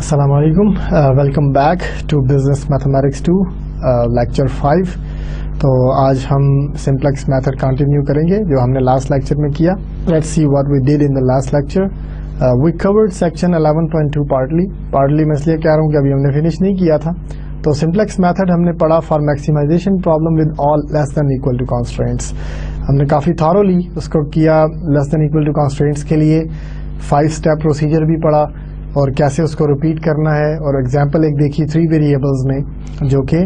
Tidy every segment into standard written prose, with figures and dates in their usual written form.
अस्सलाम वालेकुम, welcome back to business mathematics 2 lecture 5। तो आज हम सिंप्लेक्स मेथड कंटिन्यू करेंगे जो हमने लास्ट लेक्चर में किया। Let's see what we did in the last lecture. We covered section 11.2 partly मैं इसलिए कह रहा हूँ कि अभी हमने फिनिश नहीं किया था। तो सिंप्लेक्स मेथड हमने पढ़ा for maximisation problem with all less than equal to constraints. हमने काफ़ी थॉरोली उसको किया। Less than equal to constraints के लिए 5 स्टेप प्रोसीजर भी पढ़ा और कैसे उसको रिपीट करना है, और एग्जाम्पल एक देखी 3 वेरिएबल्स में जो कि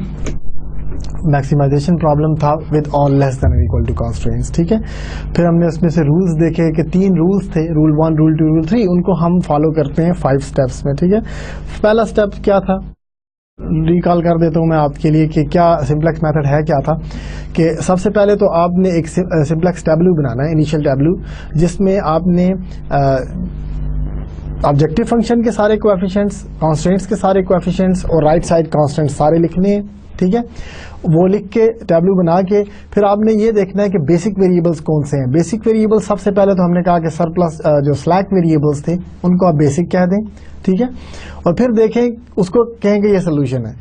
मैक्सिमाइजेशन प्रॉब्लम था with all less than equal to constraints. ठीक है, फिर हमने उसमें से रूल्स देखे कि 3 रूल्स थे, रूल 1, रूल 2, रूल 3, उनको हम फॉलो करते हैं 5 स्टेप्स में। ठीक है, पहला स्टेप क्या था, रिकॉल कर देता हूँ मैं आपके लिए कि क्या सिंप्लेक्स मेथड है। क्या था कि सबसे पहले तो आपने एक सिंप्लेक्स टैब्लू बनाना है, इनिशियल टैब्लू, जिसमें आपने ऑब्जेक्टिव फंक्शन के सारे कोएफिशिएंट्स, कांस्टेंट्स के सारे कोएफिशिएंट्स और राइट साइड कांस्टेंट्स सारे लिखने हैं। ठीक है, वो लिख के टैब्लू बना के फिर आपने ये देखना है कि बेसिक वेरिएबल्स कौन से हैं। बेसिक वेरिएबल्स सबसे पहले तो हमने कहा कि सरप्लस जो स्लैक वेरिएबल्स थे उनको आप बेसिक कह दें। ठीक है, और फिर देखें उसको कहेंगे ये सोल्यूशन है।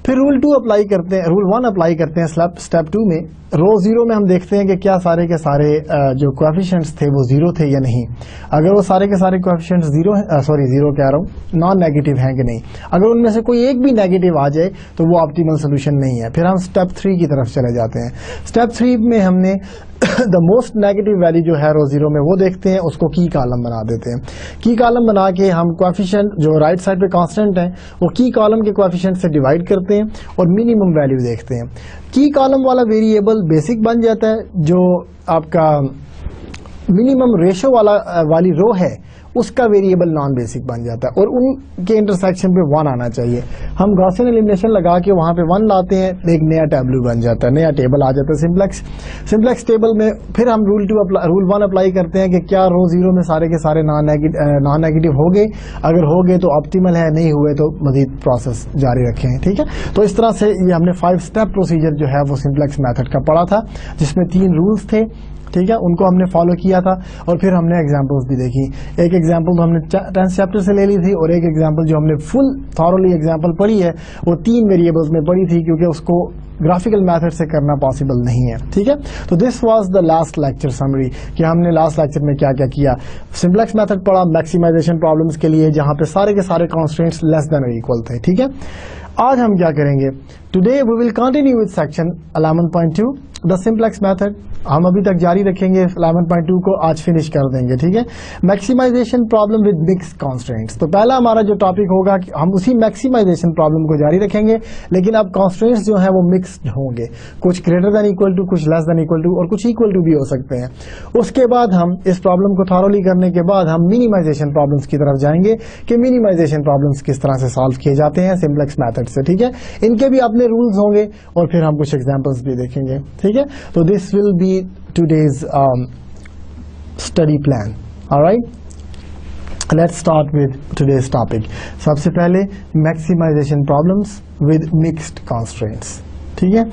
फिर रूल 2 अप्लाई करते हैं, रूल 1 अप्लाई करते हैं स्टेप 2 में। रो 0 में हम देखते हैं कि क्या सारे के सारे जो कोएफिशिएंट्स थे वो 0 थे या नहीं। अगर वो सारे के सारे कोएफिशिएंट्स 0 कह रहा हूँ, नॉन नेगेटिव हैं कि नहीं। अगर उनमें से कोई एक भी नेगेटिव आ जाए तो वो ऑप्टिमल सोल्यूशन नहीं है। फिर हम स्टेप 3 की तरफ चले जाते हैं। स्टेप 3 में हमने द मोस्ट नेगेटिव वैल्यू जो है रो 0 में वो देखते हैं, उसको की कॉलम बना देते हैं। की कॉलम बना के हम कोएफिशिएंट जो राइट साइड पे कांस्टेंट है वो की कॉलम के कोएफिशिएंट से डिवाइड करते हैं और मिनिमम वैल्यू देखते हैं। की कॉलम वाला वेरिएबल बेसिक बन जाता है, जो आपका मिनिमम रेशो वाली रो है उसका वेरिएबल नॉन बेसिक बन जाता है, और उनके इंटरसेक्शन पे 1 आना चाहिए। हम गॉसियन एलिमिनेशन लगा के वहां पे 1 लाते हैं, एक नया टैब्लू बन जाता है, नया टेबल आ जाता है सिंप्लेक्स टेबल में। फिर हम रूल 1 अप्लाई करते हैं कि क्या रो 0 में सारे के सारे नॉन नेगेटिव हो गए। अगर हो गए तो ऑप्टिमल है, नहीं हुए तो मजीद प्रोसेस जारी रखें। ठीक है, तो इस तरह से ये हमने 5 स्टेप प्रोसीजर जो है वो सिंप्लेक्स मेथड का पढ़ा था, जिसमें 3 रूल्स थे। ठीक है, उनको हमने फॉलो किया था और फिर हमने एग्जांपल्स भी देखी। एक एग्जांपल तो हमने 10th चैप्टर से ले ली थी, और एक एग्जांपल जो हमने फुल थॉरोली एग्जांपल पढ़ी है वो 3 वेरिएबल्स में पढ़ी थी, क्योंकि उसको ग्राफिकल मेथड से करना पॉसिबल नहीं है। ठीक है, तो this was the last lecture summary कि हमने लास्ट लेक्चर में क्या क्या किया। सिंप्लेक्स मेथड पढ़ा मैक्सिमाइजेशन प्रॉब्लम्स के लिए, जहां पे सारे के सारे कॉन्स्टेंट्स लेस देन और इक्वल थे। ठीक है, आज हम क्या करेंगे, today we will continue with section 11.2 the simplex method. हम अभी तक जारी रखेंगे 11.2 को, आज फिनिश कर देंगे। ठीक है, maximization problem with mixed constants. तो पहला हमारा जो टॉपिक होगा कि हम उसी मैक्सिमाइजेशन प्रॉब्लम को जारी रखेंगे, लेकिन अब कॉन्स्टेंट्स जो है वो मिक्स्ड होंगे, कुछ ग्रेटर देन इक्वल टू, कुछ लेस देन इक्वल टू, और कुछ इक्वल टू भी हो सकते हैं। उसके बाद हम इस प्रॉब्लम को थॉरोली करने के बाद हम मिनिमाइजेशन प्रॉब्लम्स की तरफ जाएंगे कि मिनिमाइजेशन प्रॉब्लम्स किस तरह से सॉल्व किए जाते हैं सिंप्लेक्स मेथड से। ठीक है, इनके भी अपने रूल्स होंगे और फिर हम कुछ एग्जांपल्स भी देखेंगे। ठीक है, तो this will be today's study plan. All right, let's start with today's topic. सबसे पहले maximization problems with mixed constraints. ठीक है,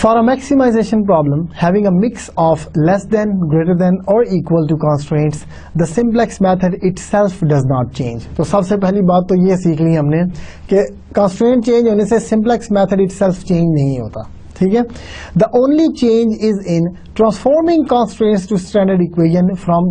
for a maximization problem having a mix of less than, greater than or equal to constraints, the simplex method itself does not change. तो सबसे पहली बात तो ये सीख ली हमने कि constraint change होने से simplex method itself change नहीं होता। ठीक है, the only change is in transforming constants to standard equation from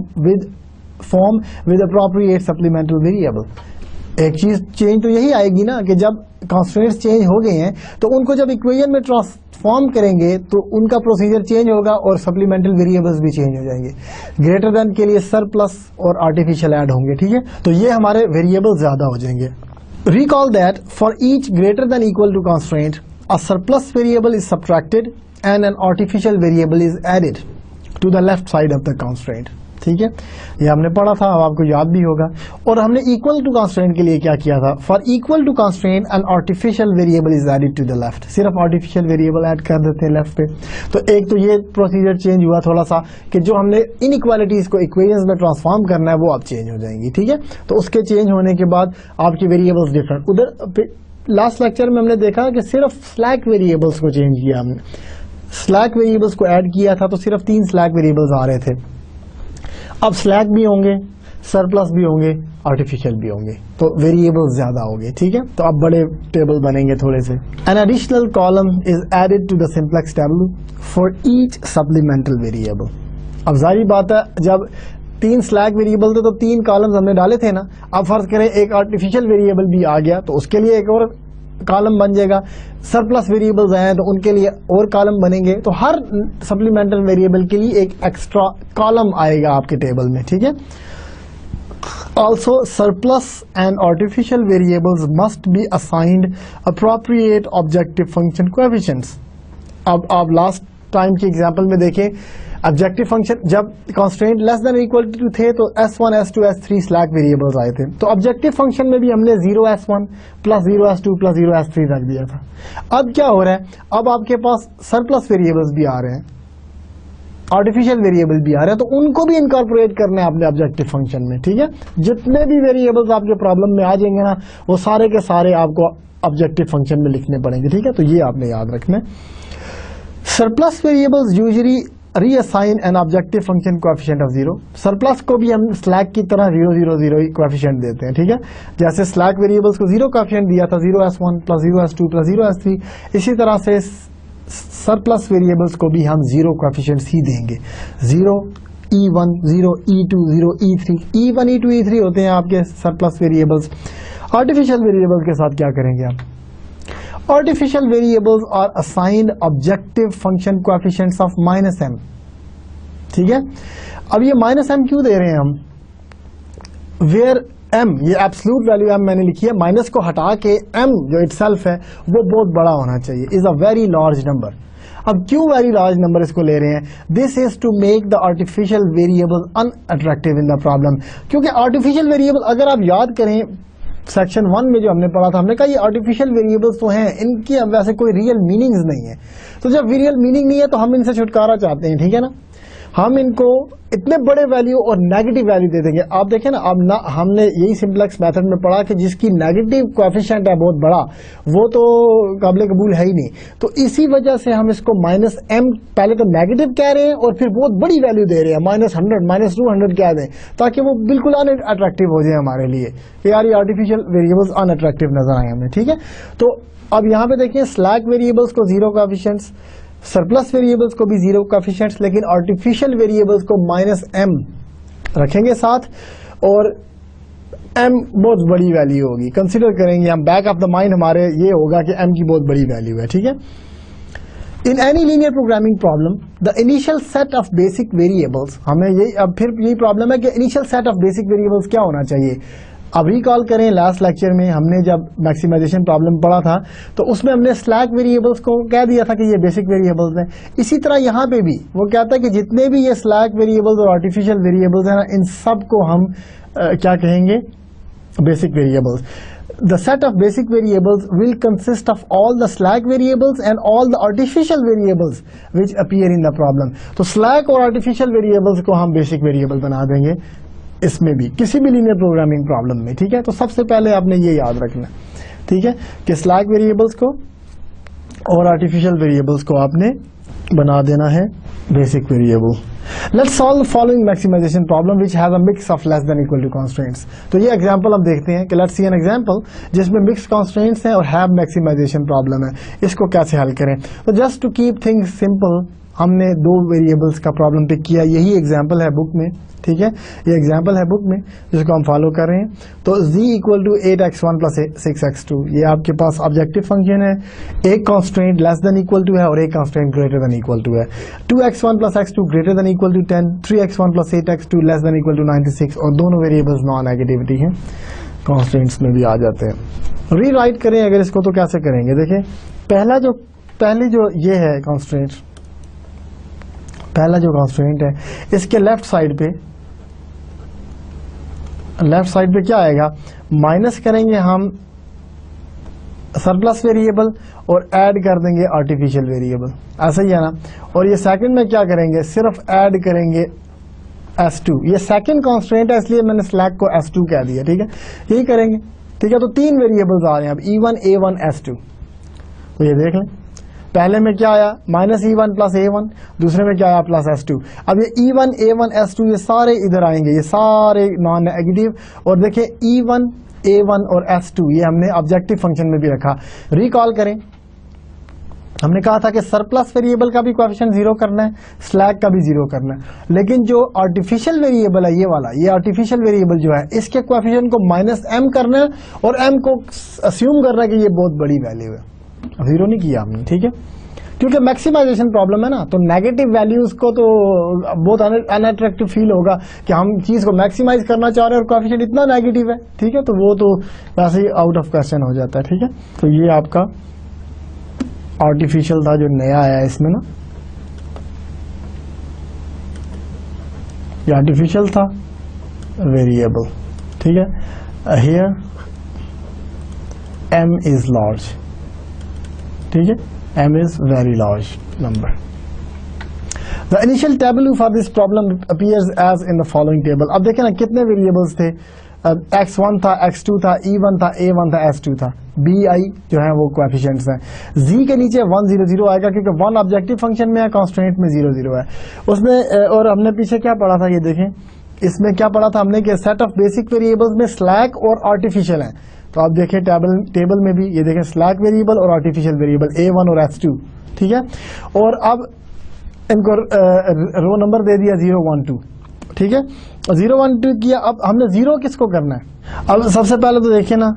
form with appropriate supplemental variable. एक चीज चेंज तो यही आएगी ना कि जब कॉन्स्टेंट्स चेंज हो गए हैं तो उनको जब इक्वेशन में ट्रांसफॉर्म करेंगे तो उनका प्रोसीजर चेंज होगा और सप्लीमेंटल वेरिएबल्स भी चेंज हो जाएंगे। ग्रेटर देन के लिए सरप्लस और आर्टिफिशियल ऐड होंगे। ठीक है, तो ये हमारे वेरिएबल ज्यादा हो जाएंगे। Recall that for each greater than equal to constant a surplus variable is subtracted and an artificial variable is added to the left side of the constraint. ठीक है, ये हमने पढ़ा था, अब आपको याद भी होगा। और हमने इक्वल टू कॉन्स्टेंट के लिए क्या किया था, for equal to constant an artificial variable is added to the left. सिर्फ आर्टिफिशियल वेरिएबल ऐड कर देते हैं लेफ्ट पे। तो एक तो ये प्रोसीजर चेंज हुआ थोड़ा सा कि जो हमने इनइक्वालिटीज को इक्वेशंस में ट्रांसफॉर्म करना है वो अब चेंज हो जाएंगी। ठीक है, तो उसके चेंज होने के बाद आपकी वेरिएबल्स डिफरेंट। उधर लास्ट लेक्चर में हमने देखा कि सिर्फ स्लैक वेरिएबल्स को चेंज किया हमने, स्लैक वेरिएबल्स को ऐड किया था तो सिर्फ 3 स्लैक वेरिएबल्स आ रहे थे। अब स्लैक भी होंगे, सरप्लस भी होंगे, आर्टिफिशियल भी होंगे, तो वेरिएबल्स ज्यादा होंगे। ठीक है, तो अब बड़े टेबल बनेंगे थोड़े से। An additional column is added to the simplex table for each supplemental variable. अब जाहिर बात है, जब 3 स्लैक वेरिएबल थे तो 3 कॉलम्स हमने डाले थे ना। अब फर्ज करें एक आर्टिफिशियल वेरिएबल भी आ गया तो उसके लिए एक और कॉलम बन जाएगा। सरप्लस वेरिएबल्स आए हैं तो उनके लिए और कॉलम बनेंगे। तो हर सप्लीमेंटल वेरिएबल के लिए एक एक्स्ट्रा कॉलम आएगा आपके टेबल में। ठीक है, also surplus and artificial variables must be assigned appropriate objective function coefficients. अब आप लास्ट टाइम की एग्जांपल में देखें, ऑब्जेक्टिव फंक्शन जब constraint less than equal to थे तो S1, S2, S3 slack variables आए थे। तो ऑब्जेक्टिव फंक्शन में भी हमने 0S1 plus 0S2 plus 0S3 रख दिया था। अब क्या हो रहा है, अब आपके पास सरप्लस वेरिएबल्स भी आ रहे हैं, आर्टिफिशियल वेरिएबल भी आ रहे हैं, तो उनको भी इनकॉर्पोरेट करना है अपने ऑब्जेक्टिव फंक्शन में। ठीक है, जितने भी वेरिएबल्स आपके प्रॉब्लम में आ जाएंगे ना, वो सारे के सारे आपको ऑब्जेक्टिव फंक्शन में लिखने पड़ेंगे। ठीक है, तो ये आपने याद रखना है। Surplus variables usually reassign an objective function coefficient of 0। Surplus को भी हम स्लैक की तरह 0, 0, 0 कोएफिशिएंट देते हैं। ठीक है, जैसे स्लैक वेरिएबल्स को 0 कोएफिशिएंट दिया था, 0S1 plus 0S2 plus 0S3, इसी तरह से सरप्लस वेरिएबल्स को भी हम 0 कोएफिशिएंट्स ही देंगे। 0 E1, 0 E2, 0 E3। E1, E2, E3 होते हैं आपके सरप्लस वेरिएबल्स। आर्टिफिशियल वेरिएबल के साथ क्या करेंगे आप? Artificial variables are assigned objective function coefficients of -m। ठीक है, अब ये -m क्यों दे रहे हैं हम? Where m, ये एब्सोल्यूट वैल्यू m मैंने लिखी है, माइनस को हटा के m जो इटसेल्फ है वो बहुत बड़ा होना चाहिए, is a very large number. अब क्यों वेरी लार्ज नंबर इसको ले रहे हैं? This is to make the artificial variable unattractive in the problem. क्योंकि आर्टिफिशियल वेरिएबल अगर आप याद करें सेक्शन 1 में जो हमने पढ़ा था, हमने कहा ये आर्टिफिशियल वेरिएबल्स तो हैं, इनकी अब वैसे कोई रियल मीनिंग्स नहीं है। तो जब रियल मीनिंग नहीं है तो हम इनसे छुटकारा चाहते हैं। ठीक है ना, हम इनको इतने बड़े वैल्यू और नेगेटिव वैल्यू दे देंगे। आप देखें ना, अब ना हमने यही सिंप्लेक्स मेथड में पढ़ा कि जिसकी नेगेटिव कोएफिशिएंट है बहुत बड़ा, वो तो काबिल कबूल है ही नहीं। तो इसी वजह से हम इसको -m पहले तो नेगेटिव कह रहे हैं और फिर बहुत बड़ी वैल्यू दे रहे हैं, -100, -200 कह दें, ताकि वो बिल्कुल अनअट्रैक्टिव हो जाए हमारे लिए कि यार ये आर्टिफिशियल वेरिएबल्स अनअट्रैक्टिव नजर आए हमें। ठीक है, तो अब यहाँ पे देखिए स्लैक वेरिएबल्स को 0 कोएफिशिएंट्स, सरप्लस वेरिएबल्स को भी 0 कोएफिशिएंट्स, लेकिन आर्टिफिशियल वेरिएबल्स को -m रखेंगे साथ, और m बहुत बड़ी वैल्यू होगी। कंसीडर करेंगे हम, बैक ऑफ द माइंड हमारे ये होगा कि m की बहुत बड़ी वैल्यू है। ठीक है, in any linear programming problem the initial set of basic variables, हमें यही अब फिर यही प्रॉब्लम है कि initial set of basic variables क्या होना चाहिए। अब रिकॉल करें, लास्ट लेक्चर में हमने जब मैक्सिमाइजेशन प्रॉब्लम पढ़ा था तो उसमें हमने स्लैक वेरिएबल्स को कह दिया था कि ये बेसिक वेरिएबल्स हैं। इसी तरह यहाँ पे भी वो कहता है कि जितने भी ये स्लैक वेरिएबल्स और आर्टिफिशियल वेरिएबल्स हैं ना, इन सब को हम क्या कहेंगे? Basic variables. The set of basic variables will consist of all the slack variables and all the artificial variables which appear in the problem। तो slack और artificial variables को हम basic variable बना देंगे इसमें भी, किसी भी लीनियर प्रोग्रामिंग प्रॉब्लम में। ठीक है, तो सबसे पहले आपने ये याद रखना, ठीक है, कि स्लैक वेरिएबल्स को और आर्टिफिशियल वेरिएबल्स को आपने बना देना है basic variable. Let's solve the following maximization problem which has a mix of less than equal to constraints. तो ये एग्जांपल हम देखते हैं कि लेट्स सी एन एग्जांपल जिसमें मिक्स कंस्ट्रेंट्स हैं और हैव मैक्सिमाइजेशन प्रॉब्लम है, इसको कैसे हल करें। तो just to keep things simple हमने 2 वेरिएबल्स का प्रॉब्लम पिक किया, यही एग्जांपल है बुक में। ठीक है, ये एग्जांपल है बुक में जिसको हम फॉलो कर रहे हैं। तो z equal to 8x1 plus 6x2, ये आपके पास ऑब्जेक्टिव फंक्शन है, एक constraint less than equal to है और एक constraint greater than equal to है। 2x1 plus x2 greater than equal to 10, 3x1 plus 8x2 less than equal to 96, और दोनों वेरिएबल्स नॉन नेगेटिविटी हैं, कॉन्स्ट्रेंट्स में भी आ जाते हैं। रीराइट करें अगर इसको तो कैसे करेंगे? देखें, पहली जो ये है कॉन्स्ट्रेंट, पहला जो कॉन्स्ट्रेंट है इसके लेफ्ट साइड पे क्या आएगा? माइनस करेंगे हम सरप्लस वेरिएबल और ऐड कर देंगे आर्टिफिशियल वेरिएबल, ऐसा ही है ना। और ये सेकंड में क्या करेंगे? सिर्फ ऐड करेंगे S2। ये सेकंड कॉन्स्ट्रेंट है इसलिए मैंने स्लैक को S2 कह दिया। ठीक है, यही करेंगे। ठीक है, तो 3 वेरिएबल्स आ रहे हैं अब, E1, A1, S2। तो ये देख लें, पहले में क्या आया -E1 प्लस A1, दूसरे में क्या आया प्लस S2। अब ये E1 A1 S2 ये सारे इधर आएंगे, ये सारे नॉन नेगेटिव। और देखिए E1 A1 और S2 ये हमने ऑब्जेक्टिव फंक्शन में भी रखा। रिकॉल करें, हमने कहा था कि सरप्लस वेरिएबल का भी कोएफिशिएंट 0 करना है, स्लैक का भी 0 करना है। लेकिन जो आर्टिफिशियल वेरिएबल है ये वाला, ये आर्टिफिशियल वेरिएबल जो है इसके कोएफिशिएंट को -m करना है और m को अस्यूम करना है कि ये बहुत बड़ी वैल्यू है। 0 नहीं किया हमने, ठीक है, क्योंकि मैक्सिमाइजेशन प्रॉब्लम है ना, तो नेगेटिव वैल्यूज को तो बहुत अनअट्रैक्टिव फील होगा कि हम चीज को मैक्सिमाइज करना चाह रहे हैं और कोएफिशिएंट इतना नेगेटिव है, ठीक है, तो वो तो वैसे ही आउट ऑफ क्वेश्चन हो जाता है, ठीक है। तो ये आपका आर्टिफिशियल था जो नया आया है इसमें ना, ये आर्टिफिशियल था वेरिएबल, ठीक है। हियर m इज लार्ज, ठीक है, m is very large number. The initial tableau for this problem appears as in the following table. अब देखें ना कितने वेरिएबल्स थे, x1 था, x2 था, E1 था, A1 था, S2 था, BI जो है वो कोएफिशिएंट्स हैं। Z के नीचे 1 0 0 आएगा क्योंकि 1 ऑब्जेक्टिव फंक्शन में है, कांस्टेंट में 0 0 है उसमें। और हमने पीछे क्या पढ़ा था, ये देखें इसमें क्या पढ़ा था हमने कि सेट ऑफ बेसिक वेरिएबल्स में स्लैक और आर्टिफिशियल है। तो आप देखें टेबल में भी ये देखें स्लैक वेरिएबल और आर्टिफिशियल वेरिएबल A1 और S2, ठीक है। और अब इनको रो नंबर दे दिया 0 1 2, ठीक है, 0 1 2 किया। अब हमने 0 किसको करना है, अब सबसे पहले तो देखिए ना,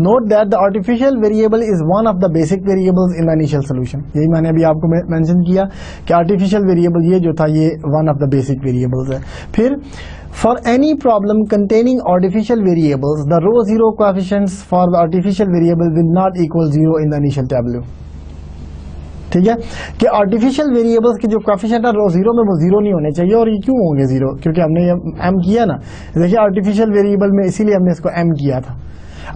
note that the artificial variable is one of the basic variables in the initial solution. यही मैंने अभी आपको मेंशन किया कि आर्टिफिशियल वेरिएबल ये जो था ये one of the basic variables है। फिर for any problem containing artificial variables, the row 0 coefficients for the artificial variable will not equal 0 in the initial tableau, ठीक है, कि आर्टिफिशियल वेरिएबल्स के जो कोएफिशिएंट है रो 0 में वो 0 नहीं होने चाहिए। और ये क्यों होंगे 0, क्योंकि हमने ये m किया ना, देखिए आर्टिफिशियल वेरिएबल में इसीलिए हमने इसको m किया था।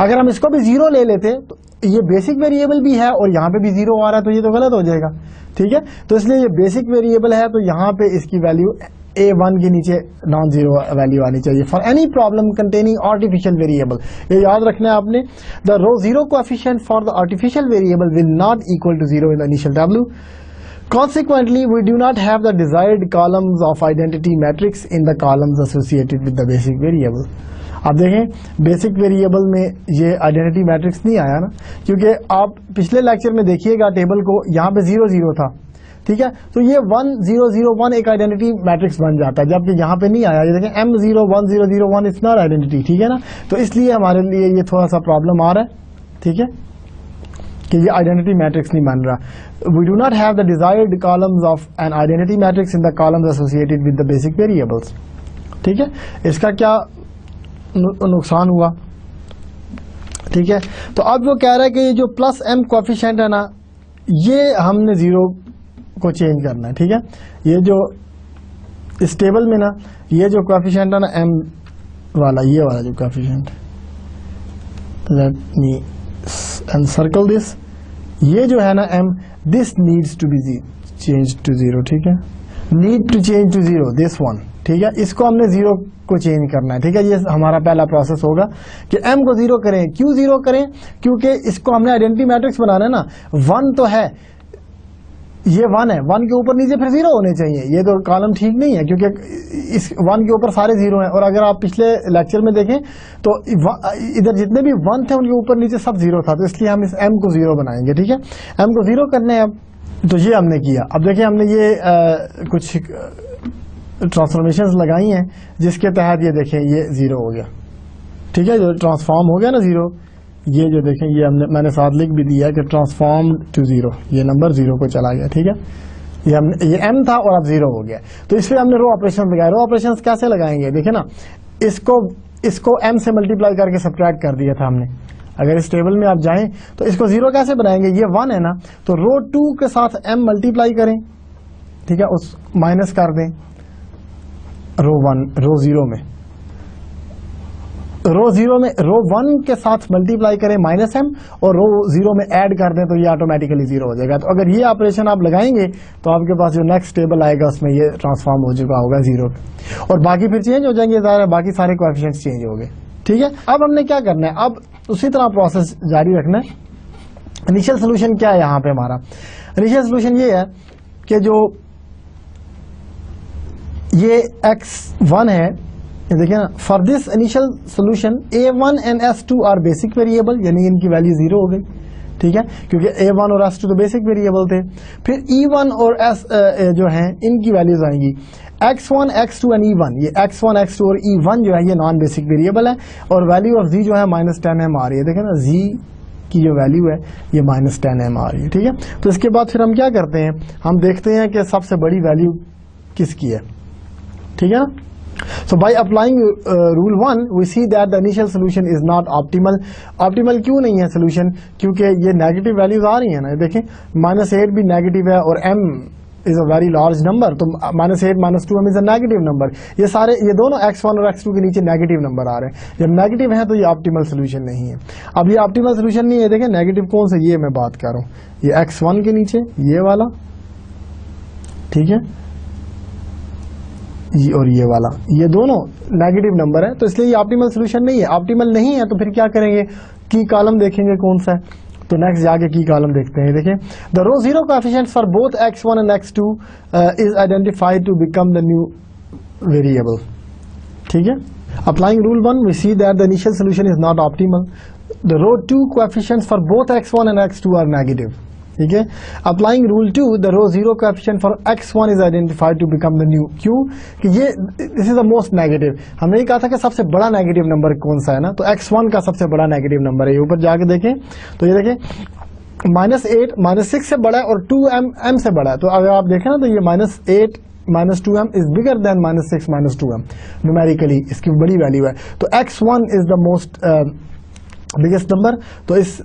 अगर हम इसको भी 0 ले लेते तो ये बेसिक वेरिएबल भी है और यहाँ पे भी 0 आ रहा है तो ये तो गलत हो जाएगा, ठीक है। तो इसलिए ये बेसिक वेरिएबल है तो यहाँ पे इसकी वैल्यू A1 के नीचे नॉन जीरो वैल्यू आनी चाहिए for any problem containing artificial variable. ये याद रखना है आपने, the row 0 coefficient for the artificial variable will not equal to 0 in the initial table. Consequently, we do not have the desired columns of identity matrix in the columns associated with the basic variable. अब देखें basic variable में ये identity matrix नहीं आया ना, क्योंकि आप पिछले लेक्चर में देखिएगा टेबल को यहाँ पे 0 0 था, ठीक है, तो ये 1 0 0 1 एक आइडेंटिटी मैट्रिक्स बन जाता है, जबकि यहाँ पे नहीं आया। ये देखें M0 1 0 0 1 इट्स नॉट आइडेंटिटी, ठीक है ना, तो इसलिए हमारे लिए ये थोड़ा सा प्रॉब्लम आ रहा है, ठीक है, कि ये आइडेंटिटी मैट्रिक्स नहीं बन रहा। We do not have the desired columns of an identity matrix in the columns associated with the basic variables, ठीक है। इसका क्या नुकसान हुआ, ठीक है। तो अब वो कह रहा है कि ये जो प्लस m कोएफिशिएंट है ना, ये हमने 0 को चेंज करना है, ठीक है। ये जो इस टेबल में ना ये जो कोएफिशिएंट है ना m वाला, ये वाला जो coefficient, let me encircle this, ये जो है ना m, this needs to be change to 0, ठीक है, need to change to 0 this one, ठीक है, इसको हमने 0 को चेंज करना है, ठीक है। ये हमारा पहला प्रोसेस होगा कि m को 0 करें। क्यों 0 करें, क्योंकि इसको हमने आइडेंटिटी मैट्रिक्स बनाना है ना, 1 तो है, ये 1 है, 1 के ऊपर नीचे फिर 0 होने चाहिए, ये तो कॉलम ठीक नहीं है क्योंकि इस 1 के ऊपर सारे 0 हैं। और अगर आप पिछले लेक्चर में देखें तो इधर जितने भी 1 थे उनके ऊपर नीचे सब 0 था, तो इसलिए हम इस m को 0 बनाएंगे, ठीक है, m को 0 करने हैं। अब तो ये हमने किया। अब देखिए हमने ये कुछ ट्रांसफॉर्मेशंस लगाई हैं जिसके तहत ये देखें ये 0 हो गया, ठीक है, जो ट्रांसफॉर्म हो गया ना 0, ये जो देखें ये मैंने साथ लिख भी दिया कि ट्रांसफॉर्म टू 0, ये नंबर 0 को चला गया, ठीक है। ये m था और अब 0 हो गया, तो इसलिए हमने रो ऑपरेशन लगाया। रो ऑपरेशन कैसे लगाएंगे, देखिए ना, इसको m से मल्टीप्लाई करके सब्ट्रैक्ट कर दिया था हमने। अगर इस टेबल में आप जाएं तो इसको 0 कैसे बनाएंगे, ये 1 है ना, तो रो 2 के साथ m मल्टीप्लाई करें, ठीक है, उस माइनस कर दें रो 0 में, रो 1 के साथ मल्टीप्लाई करें माइनस m और रो 0 में ऐड कर दें तो ये ऑटोमेटिकली 0 हो जाएगा। तो अगर ये ऑपरेशन आप लगाएंगे तो आपके पास जो नेक्स्ट टेबल आएगा उसमें ये ट्रांसफॉर्म हो चुका होगा 0 पे, और बाकी फिर चेंज हो जाएंगे, बाकी सारे कोएफिशिएंट्स चेंज हो गए, ठीक है। अब हमने क्या करना है, अब उसी तरह प्रोसेस जारी रखना है। इनिशियल सोल्यूशन क्या है यहाँ पे हमारा? इनिशियल सोल्यूशन ये है कि जो ये x1 है, ये देखिए ना, for this initial solution a1 and s2 are basic variable, यानी इनकी वैल्यू 0 हो गई, ठीक है, क्योंकि a1 और s2 तो बेसिक वेरिएबल थे। फिर e1 और s जो हैं इनकी वैल्यूज आएंगी x1, x2 एंड e1। ये x1, x2 और e1 जो है ये नॉन बेसिक वेरिएबल है, और वैल्यू ऑफ z जो है -10m आ रही है। देखें ना, z की जो वैल्यू है ये -10m आ रही है, ठीक है। तो इसके बाद फिर हम क्या करते हैं, हम देखते हैं कि सबसे बड़ी वैल्यू किसकी है, ठीक है ना। So by applying rule 1 we see that the initial solution is not optimal। Optimal क्यों नहीं है सोल्यूशन? क्योंकि ये नेगेटिव वैल्यूज आ रही है ना, देखें -8 भी नेगेटिव है और m is a very large number, तो -8 -2m is a negative number. ये दोनों x1 और x2 के नीचे नेगेटिव नंबर आ रहे हैं। जब नेगेटिव है तो ये ऑप्टिमल सोल्यूशन नहीं है। अब ये ऑप्टिमल सोल्यूशन नहीं है, देखें नेगेटिव कौन सा, ये मैं बात कर रहा हूँ, ये x1 के नीचे ये वाला, ठीक है, ये और ये वाला, ये दोनों नेगेटिव नंबर है, तो इसलिए ये ऑप्टिमल सोल्यूशन नहीं है। ऑप्टिमल नहीं है तो फिर क्या करेंगे, की कॉलम देखेंगे कौन सा है, तो नेक्स्ट जाके की कॉलम देखते हैं। देखिए, the row zero coefficient for both x1 and x2 is identified to become the new variable, ठीक है। Applying rule 1 we see that the initial solution is not optimal. The row 2 coefficients for both x1 and x2 are negative, ठीक है। Applying rule 2 the row zero coefficient for x1 is identified to become the new, क्यों कि ये this is the most negative. हमने ये कहा था कि सबसे बड़ा नेगेटिव नंबर कौन सा है ना, तो x1 का सबसे बड़ा नेगेटिव नंबर है। ये ऊपर जाके देखें तो ये देखें -8 -6 से बड़ा है और 2m से बड़ा है, तो अगर आप देखें ना तो ये -8 -2m is bigger than -6 -2m, numerically इसकी बड़ी वैल्यू है। तो x1 is the most biggest number, तो इस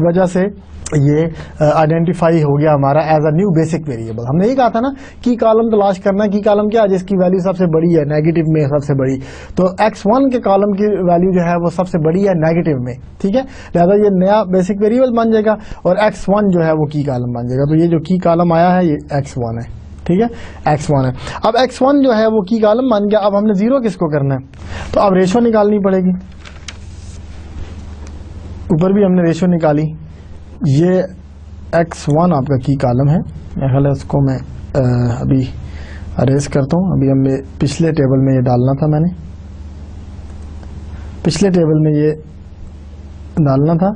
वजह से ये आइडेंटिफाई हो गया हमारा as a new basic variable. हमने ये कहा था ना की कॉलम तलाश करना, की कॉलम क्या है, जिसकी वैल्यू सबसे बड़ी है, नेगेटिव में सबसे बड़ी, तो x1 के कॉलम की वैल्यू जो है वो सबसे बड़ी है नेगेटिव में, ठीक है, लिहाजा ये नया बेसिक वेरिएबल बन जाएगा और x1 जो है वो की कॉलम बन जाएगा। तो ये जो की कॉलम आया है ये x1 है, ठीक है, x1 है। अब x1 जो है वो की कॉलम बन गया। अब हमने जीरो किसको करना है, तो अब रेशो निकालनी पड़ेगी। ऊपर भी हमने रेशो निकाली, ये x1 आपका की कॉलम है, मेरा ख्याल है उसको मैं अभी अरेज करता हूँ। अभी हमें पिछले टेबल में ये डालना था, मैंने पिछले टेबल में ये डालना था,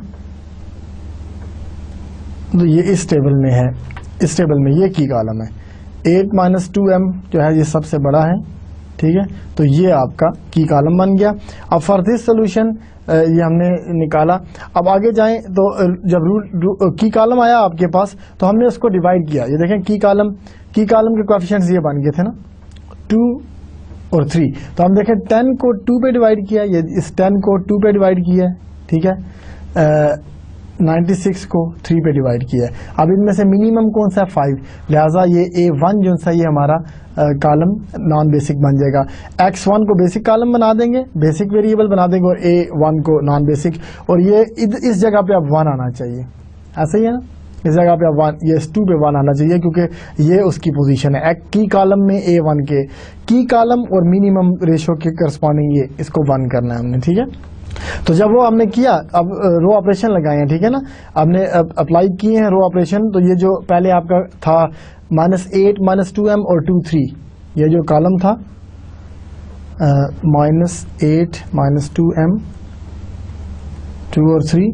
तो ये इस टेबल में है, इस टेबल में ये की कॉलम है। 8 -2m जो है ये सबसे बड़ा है, ठीक है, तो ये आपका की कॉलम बन गया। अब फॉर दिस सोल्यूशन ये हमने निकाला। अब आगे जाएं तो जब की कॉलम आया आपके पास तो हमने उसको डिवाइड किया। ये देखें की कॉलम के कोएफिशिएंट्स ये बन गए थे ना, 2 और 3, तो हम देखें 10 को 2 पे डिवाइड किया, ये इस 10 को 2 पे डिवाइड किया, ठीक है, 96 को 3 पे डिवाइड किया है। अब इनमें से मिनिमम कौन सा है, 5, लिहाजा ये A1 जो सा ये हमारा कॉलम नॉन बेसिक बन जाएगा। x1 को बेसिक कॉलम बना देंगे, बेसिक वेरिएबल बना देंगे, और A1 को नॉन बेसिक, और ये इस जगह पे अब 1 आना चाहिए, ऐसा ही है ना, इस जगह पे अब 1, ये 2 पे 1 आना चाहिए क्योंकि ये उसकी पोजीशन है। की कॉलम में A1 के की कॉलम और मिनिमम रेशो के करस्पॉन्डिंग ये इसको 1 करना है हमने, ठीक है। तो जब वो हमने किया, अब रो ऑपरेशन लगाए हैं, ठीक है ना, हमने अप्लाई किए हैं रो ऑपरेशन। तो ये जो पहले आपका था -8 -2m और 2 3, ये जो कॉलम था -8 -2m 2 और 3,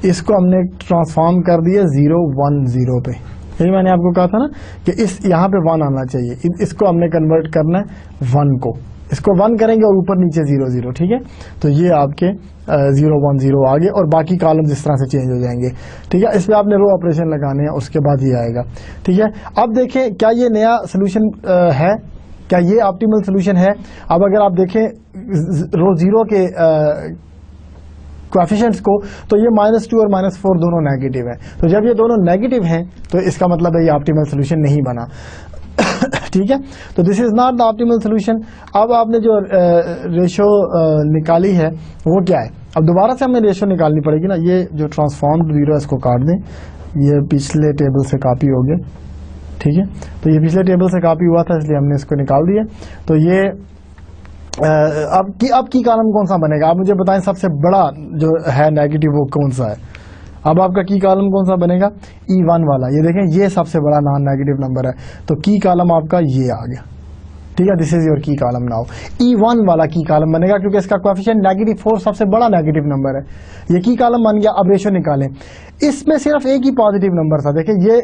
इसको हमने ट्रांसफॉर्म कर दिया 0 1 0 पे। यही मैंने आपको कहा था ना कि इस यहाँ पे 1 आना चाहिए, इसको हमने कन्वर्ट करना है 1 को, इसको 1 करेंगे और ऊपर नीचे 0 0, ठीक है। तो ये आपके 0 1 0 आ गए और बाकी कॉलम इस तरह से चेंज हो जाएंगे, ठीक है। इस पर आपने रो ऑपरेशन लगाने हैं, उसके बाद ये आएगा, ठीक है। अब देखें क्या ये नया सोल्यूशन है, क्या ये ऑप्टिमल सोल्यूशन है। अब अगर आप देखें रो 0 के कोएफिशिएंट्स को, तो ये -2 और -4 दोनों नेगेटिव है। तो जब ये दोनों नेगेटिव हैं तो इसका मतलब है ये ऑप्टिमल सोल्यूशन नहीं बना, ठीक है। तो this is not the optimal solution. अब आपने जो रेशो निकाली है वो क्या है, अब दोबारा से हमें रेशो निकालनी पड़ेगी ना। ये जो ट्रांसफॉर्म्ड जीरो इसको काट दें, ये पिछले टेबल से कॉपी हो गया, ठीक है। तो ये पिछले टेबल से कॉपी हुआ था इसलिए हमने इसको निकाल दिया। तो ये अब की कॉलम कौन सा बनेगा, आप मुझे बताएं सबसे बड़ा जो है नेगेटिव वो कौन सा है। अब आपका की कॉलम कौन सा बनेगा, E1 वाला। ये देखें ये सबसे बड़ा नॉन नेगेटिव नंबर है, तो की कॉलम आपका ये आ गया, ठीक है। दिस इज योर की कॉलम नाउ। E1 वाला की कॉलम बनेगा क्योंकि इसका कोएफिशिएंट -4 सबसे बड़ा नेगेटिव नंबर है। ये की कॉलम बन गया। अब रेशो निकालें, इसमें सिर्फ एक ही पॉजिटिव नंबर था। देखिए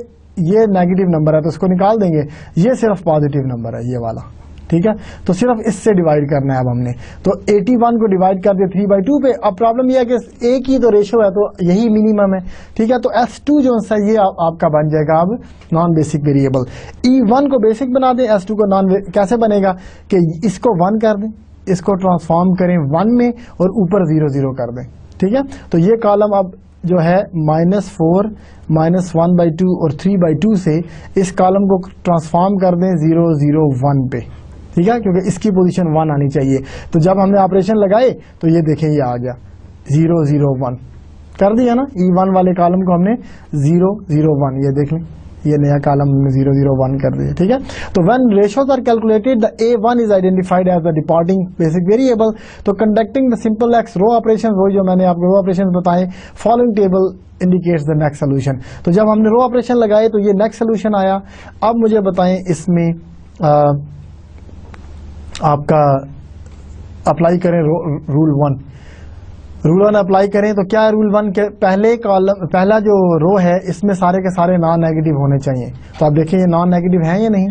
ये नेगेटिव नंबर है तो इसको निकाल देंगे, ये सिर्फ पॉजिटिव नंबर है ये वाला, ठीक है। तो सिर्फ इससे डिवाइड करना है अब हमने, तो 81 को डिवाइड कर दिया 3/2 पे। अब प्रॉब्लम यह है कि एक ही तो रेशो है तो यही मिनिमम है, ठीक है। तो S2 जो है ये आपका बन जाएगा अब नॉन बेसिक वेरिएबल। E1 को बेसिक बना दें, S2 को नॉन। कैसे बनेगा कि इसको 1 कर दें, इसको ट्रांसफॉर्म करें 1 में और ऊपर 0 0 कर दें, ठीक है। तो ये कॉलम अब जो है -4 -1/2 और 3/2 से इस कॉलम को ट्रांसफॉर्म कर दें 0 0 1 पे, ठीक है, क्योंकि इसकी पोजीशन 1 आनी चाहिए। तो जब हमने ऑपरेशन लगाए तो ये देखें ये आ गया 0 0 1 कर दिया ना। E1 वाले कॉलम को हमने 0 0 1, ये देख लें ये नया कॉलम हमने 0 0 1 कर दिया, ठीक है। तो when ratios are calculated the A1 is identified as the departing basic variable. तो conducting the simplex row operation, वो जो मैंने आपको रो ऑपरेशन बताए, following table indicates the next solution. तो जब हमने रो ऑपरेशन लगाए तो ये नेक्स्ट सोल्यूशन आया। अब मुझे बताएं इसमें आपका अप्लाई करें रूल 1। रूल 1 अप्लाई करें तो क्या है रूल 1 के पहला जो रो है इसमें सारे के सारे नॉन नेगेटिव होने चाहिए। तो आप देखिए ये नॉन नेगेटिव है या नहीं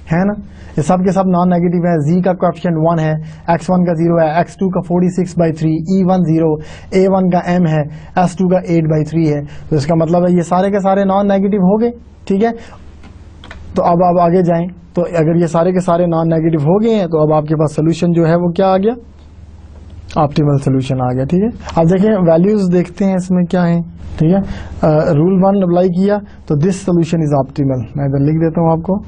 है ना, ये सब के सब नॉन नेगेटिव है। Z का कोएफिशिएंट 1 है, X1 का 0 है, X2 का 46/3, E1 0, A1 का M है, S2 का 8/3 है। तो इसका मतलब है ये सारे के सारे नॉन नेगेटिव हो गए, ठीक है। तो अब आप आगे जाएं, तो अगर ये सारे के सारे नॉन नेगेटिव हो गए हैं तो अब आपके पास सोल्यूशन जो है वो क्या आ गया, ऑप्टिमल सोल्यूशन आ गया, ठीक है। अब देखिए वैल्यूज देखते हैं इसमें क्या है, ठीक है। रूल 1 अप्लाई किया तो दिस सोल्यूशन इज ऑप्टिमल। मैं इधर लिख देता हूं आपको,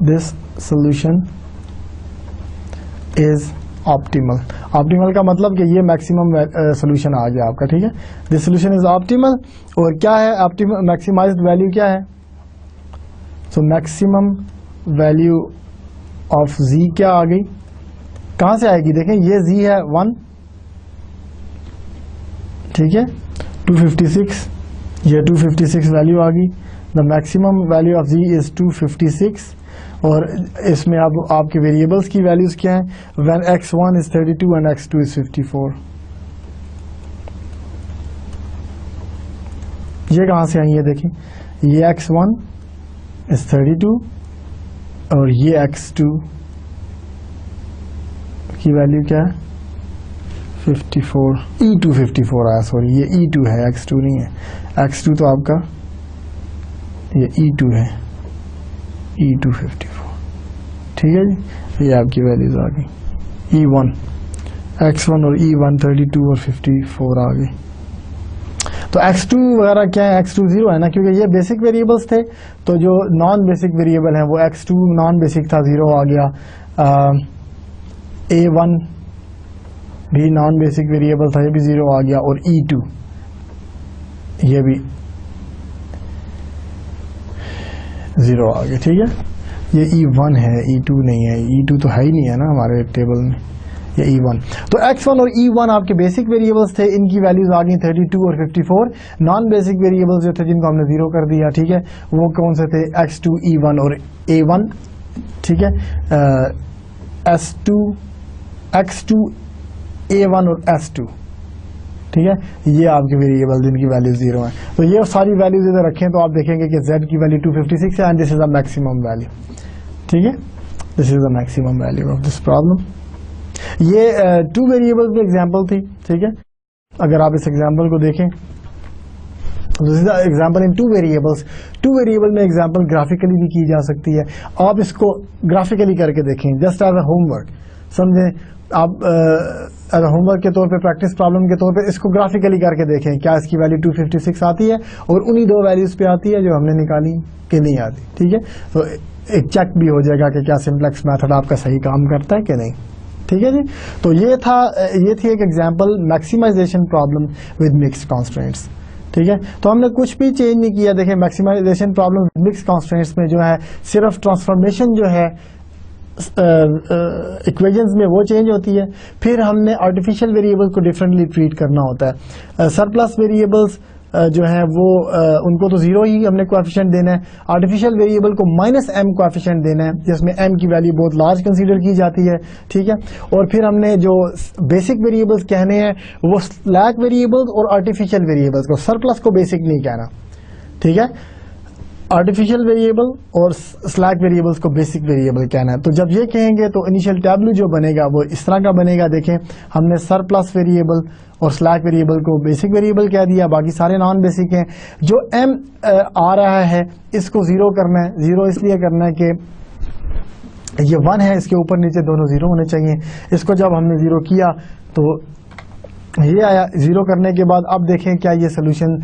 this solution is optimal. Optimal का मतलब कि ये मैक्सिमम सोल्यूशन आ गया आपका, ठीक है। This solution is optimal. और क्या है ऑप्टिमल, मैक्सिमाइज्ड वैल्यू क्या है, so maximum value of Z क्या आ गई, कहां से आएगी, देखें ये Z है 1, ठीक है, 256, ये 256 वैल्यू आ गई। The maximum value of Z is 256। और इसमें अब आपके वेरिएबल्स की वैल्यूज क्या है, when X1 is 32 and X2 is 54। ये कहां से आई है, देखें ये X1 इज 32 और ये X2 की वैल्यू क्या है 54, E2 54 आया, सॉरी ये E2 है X2 नहीं है। X2 तो आपका ये E2 है, E2 54, ठीक है जी। ये आपकी वैल्यूज आ गई, E1 X1 और E1 32 और 54 आ गई। तो X2 वगैरह क्या है, X2 0 है ना, क्योंकि ये बेसिक वेरिएबल्स थे। तो जो नॉन बेसिक वेरिएबल है वो X2 नॉन बेसिक था, 0 आ गया। A1 भी नॉन बेसिक वेरिएबल था, ये भी 0 आ गया। और E2 ये भी 0 आ गया, ठीक है। ये E1 है, E2 नहीं है, E2 तो है ही नहीं है ना हमारे टेबल में, ये E1। तो X1 और E1 आपके बेसिक वेरिएबल्स थे, इनकी वैल्यूज आ गई 32 और 54। नॉन बेसिक वेरिएबल्स जो थे जिनको हमने 0 कर दिया, ठीक है, वो कौन से थे, X2, E1 और A1, ठीक है। S2, X2, A1 और S2, ठीक है, ये आपके वेरिएबल जिनकी वैल्यू 0 है। तो ये सारी वैल्यूज इधर रखें तो आप देखेंगे कि Z की वैल्यू 256 है and this is the maximum value, ठीक है, this is the maximum value of this problem. ये 2 वेरिएबल्स में एग्जांपल थी, ठीक है। अगर आप इस एग्जांपल को देखें, this is example in 2 variables. 2 variable में एग्जांपल ग्राफिकली भी की जा सकती है। आप इसको ग्राफिकली करके देखें, जस्ट एज अ होमवर्क, समझें आप एज अ होमवर्क के तौर पे, प्रैक्टिस प्रॉब्लम के तौर पे इसको ग्राफिकली करके देखें, क्या इसकी वैल्यू 256 आती है और उन्हीं 2 वैल्यूज पे आती है जो हमने निकाली कि नहीं आती, ठीक है। तो एक चेक भी हो जाएगा कि क्या सिंप्लेक्स मेथड आपका सही काम करता है कि नहीं, ठीक है जी। तो ये थी एक example maximization problem with mixed constraints, ठीक है। तो हमने कुछ भी चेंज नहीं किया। देखिए maximization problem with mixed constraints में जो है सिर्फ ट्रांसफॉर्मेशन जो है इक्वेशंस में वो चेंज होती है। फिर हमने आर्टिफिशियल वेरिएबल्स को डिफरेंटली ट्रीट करना होता है। सरप्लस वेरिएबल्स जो है वो उनको तो जीरो ही हमने कोएफिशिएंट देना है। आर्टिफिशियल वेरिएबल को -m कोएफिशिएंट देना है, जिसमें m की वैल्यू बहुत लार्ज कंसीडर की जाती है, ठीक है। और फिर हमने जो बेसिक वेरिएबल्स कहने हैं वो स्लैक वेरिएबल्स और आर्टिफिशियल वेरिएबल्स को, सरप्लस को बेसिक नहीं कहना, ठीक है। आर्टिफिशियल वेरिएबल और स्लैक वेरिएबल्स को बेसिक वेरिएबल कहना है। तो जब ये कहेंगे तो इनिशियल टैब्लू जो बनेगा वो इस तरह का बनेगा। देखें, हमने सरप्लस वेरिएबल और स्लैक वेरिएबल को बेसिक वेरिएबल कह दिया, बाकी सारे नॉन बेसिक हैं। जो m आ रहा है इसको जीरो करना है। जीरो इसलिए करना है कि ये 1 है, इसके ऊपर नीचे दोनों जीरो होने चाहिए। इसको जब हमने जीरो किया तो ये आया। जीरो करने के बाद अब देखें क्या ये सोल्यूशन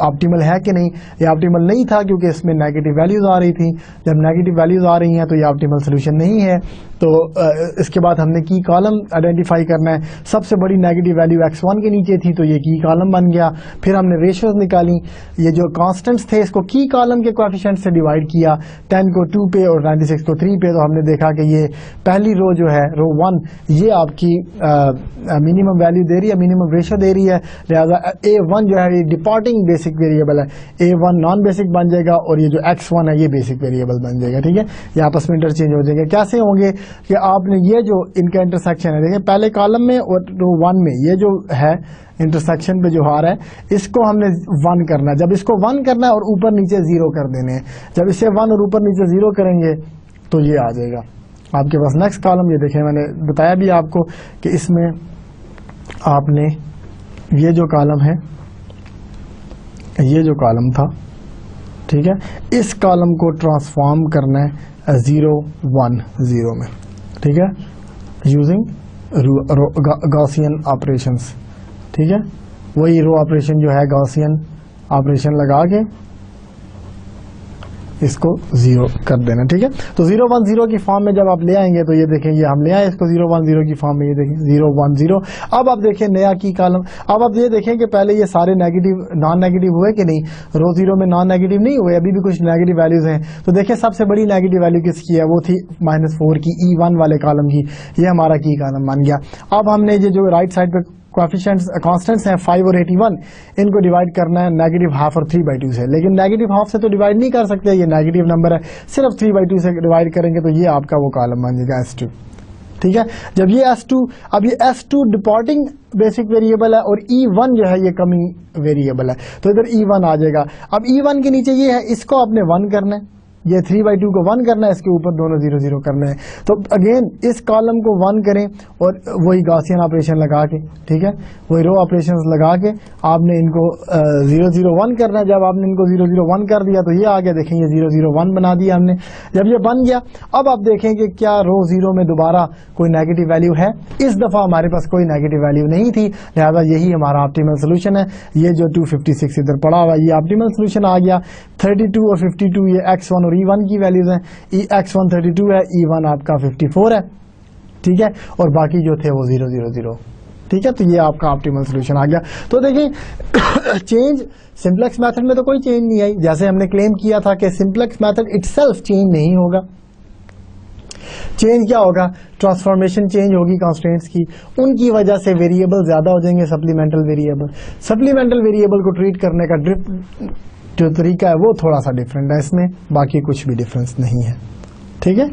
ऑप्टिमल है कि नहीं। ये ऑप्टिमल नहीं था क्योंकि इसमें नेगेटिव वैल्यूज आ रही थी। जब नेगेटिव वैल्यूज आ रही हैं तो ये ऑप्टिमल सोल्यूशन नहीं है। तो इसके बाद हमने की कॉलम आइडेंटिफाई करना है। सबसे बड़ी नेगेटिव वैल्यू x1 के नीचे थी तो ये की कॉलम बन गया। फिर हमने रेशियोज निकाली, ये जो कांस्टेंट्स थे इसको की कॉलम के कोएफिशिएंट से डिवाइड किया, 10 को 2 पे और 96 को 3 पे। तो हमने देखा कि ये पहली रो जो है, रो 1, ये आपकी मिनिमम वैल्यू दे रही है, मिनिमम रेशियो दे रही है। लिहाजा a1 जो है ये डिपार्टिंग बेसिक वेरिएबल है, a1 नॉन बेसिक बन जाएगा और ये जो x1 है ये बेसिक वेरिएबल बन जाएगा, ठीक है। ये आपस में इंटरचेंज हो जाएंगे। कैसे होंगे कि आपने ये जो इनका इंटरसेक्शन है, देखिए पहले कॉलम में और रो 1 में ये जो है इंटरसेक्शन पे जो आ रहा है इसको हमने 1 करना है। जब इसको 1 करना है और ऊपर नीचे 0 कर देने हैं। जब इसे 1 और ऊपर नीचे 0 करेंगे तो ये आ जाएगा आपके पास नेक्स्ट कॉलम। ये देखें, मैंने बताया भी आपको कि इसमें आपने ये जो कॉलम है, ये जो कॉलम था, ठीक है, इस कॉलम को ट्रांसफॉर्म करना है 0 1 0 में, ठीक है, यूजिंग गॉसियन ऑपरेशंस, ठीक है। वही रो ऑपरेशन जो है गॉसियन ऑपरेशन लगा के इसको 0 कर देना, ठीक है। तो 0 1 0 की फॉर्म में जब आप ले आएंगे तो ये देखें, ये हम ले आए इसको 0 1 0 की फॉर्म में, ये देखें 0 1 0। अब आप देखें नया की कॉलम। अब आप ये देखें कि पहले ये सारे नेगेटिव नॉन नेगेटिव हुए कि नहीं। रो 0 में नॉन नेगेटिव नहीं हुए, अभी भी कुछ नेगेटिव वैल्यूज हैं। तो देखिए सबसे बड़ी नेगेटिव वैल्यू किसकी है, वो थी -4 की, E1 वाले कॉलम की। ये हमारा की कॉलम बन गया। अब हमने ये जो राइट साइड पे कोएफिशिएंट्स कांस्टेंट्स हैं 5 और 81, इनको डिवाइड करना है -½ और 3/2 से। लेकिन -½ से तो डिवाइड नहीं कर सकते, ये नेगेटिव नंबर है, सिर्फ 3/2 से डिवाइड करेंगे तो ये आपका वो कॉलम बन जाएगा S2, ठीक है। जब ये S2, अब ये S2 डिपार्टिंग बेसिक वेरिएबल है और E1 जो है ये कमिंग वेरिएबल है, तो इधर E1 आ जाएगा। अब E1 के नीचे ये है, इसको आपने 1 करना है, ये 3/2 को 1 करना है, इसके ऊपर दोनों 0 0 करना है। तो अगेन इस कॉलम को 1 करें और वही गॉसियन ऑपरेशन लगा के, ठीक है, वही रो ऑपरेशंस लगा के आपने इनको 0 0 1 करना है। जब आपने इनको 0 0 1 कर दिया तो ये आ गया, देखें ये 0 0 1 बना दिया हमने। जब ये बन गया, अब आप देखें कि क्या रो 0 में दोबारा कोई नेगेटिव वैल्यू है। इस दफा हमारे पास कोई नेगेटिव वैल्यू नहीं थी, लिहाजा यही हमारा ऑप्टिमल सोल्यूशन है। ये जो 256 इधर पड़ा हुआ, ये ऑप्टिमल सोल्यूशन आ गया। 32 और 52 ये x1 और E1 की वैल्यूज हैं। x1 32 है, E1 आपका 54 है, ठीक है, और बाकी जो थे वो 0 0 0, ठीक है। तो ये आपका ऑप्टिमल सोल्यूशन आ गया। तो देखिए चेंज सिंपलेक्स मेथड में तो कोई चेंज नहीं आई, जैसे हमने क्लेम किया था कि सिंपलेक्स मेथड इटसेल्फ चेंज नहीं होगा। चेंज क्या होगा, ट्रांसफॉर्मेशन चेंज होगी कॉन्स्टेंट्स की, उनकी वजह से वेरिएबल ज्यादा हो जाएंगे, सप्लीमेंटल वेरिएबल। सप्लीमेंटल वेरिएबल को ट्रीट करने का जो तरीका है वो थोड़ा सा डिफरेंट है इसमें, बाकी कुछ भी डिफरेंस नहीं है, ठीक है।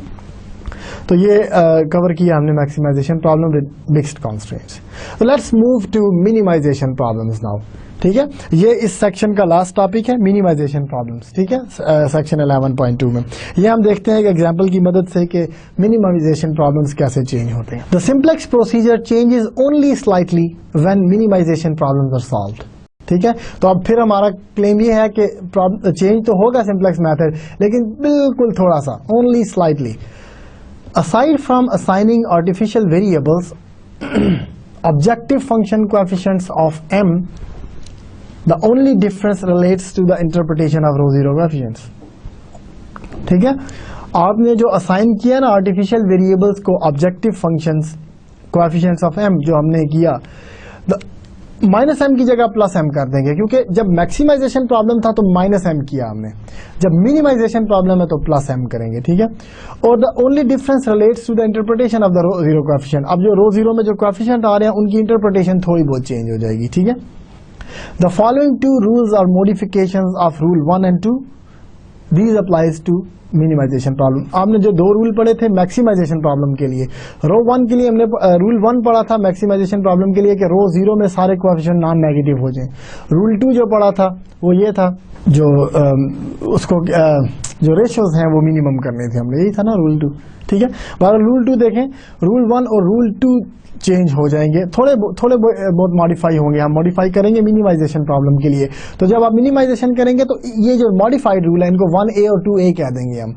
तो ये कवर किया हमने maximization problem with mixed constraints. तो let's move to minimization problems now, ठीक है। ये इस सेक्शन का लास्ट टॉपिक है, मिनिमाइजेशन प्रॉब्लम्स, ठीक है, सेक्शन 11.2 में। ये हम देखते हैं एक एग्जांपल की मदद से कि मिनिमाइजेशन प्रॉब्लम्स कैसे चेंज होते हैं। The simplex procedure changes only slightly when minimization problems are solved, ठीक है। तो अब फिर हमारा क्लेम ये है कि चेंज तो होगा सिंपलेक्स मेथड, लेकिन बिल्कुल थोड़ा सा, only slightly. Aside from assigning artificial variables objective function coefficients of m, the only difference relates to the interpretation of row zero coefficients, ठीक है। आपने जो असाइन किया ना आर्टिफिशियल वेरिएबल्स को objective functions coefficients of m, जो हमने किया, -m की जगह +m कर देंगे, क्योंकि जब मैक्सिमाइजेशन प्रॉब्लम था तो -m किया हमने, जब मिनिमाइजेशन प्रॉब्लम है तो +m करेंगे, ठीक है। और the only difference relates to the interpretation of the row zero coefficient. अब जो रो जीरो में जो कोएफिशिएंट आ रहे हैं उनकी इंटरप्रिटेशन थोड़ी बहुत चेंज हो जाएगी, ठीक है। The following two rules are modifications of rule 1 and 2, these applies to minimization problem. आपने जो 2 रूल पढ़े थे मैक्सिमाइजेशन प्रॉब्लम के लिए, रो 1 के लिए हमने रूल 1 पढ़ा था मैक्सिमाइजेशन प्रॉब्लम के लिए कि रो 0 में सारे कोएफिशिएंट नॉन नेगेटिव हो जाएं। रूल 2 जो पढ़ा था वो ये था जो उसको जो रेशियोज हैं वो मिनिमम करने थे हमने, यही था ना रूल 2, ठीक है। बार रूल 2 देखें, रूल 1 और रूल 2 चेंज हो जाएंगे, थोड़े बहुत मॉडिफाई होंगे, हम मॉडिफाई करेंगे मिनिमाइजेशन प्रॉब्लम के लिए। तो जब आप मिनिमाइजेशन करेंगे तो ये जो मॉडिफाइड रूल है इनको 1A और 2A कह देंगे हम,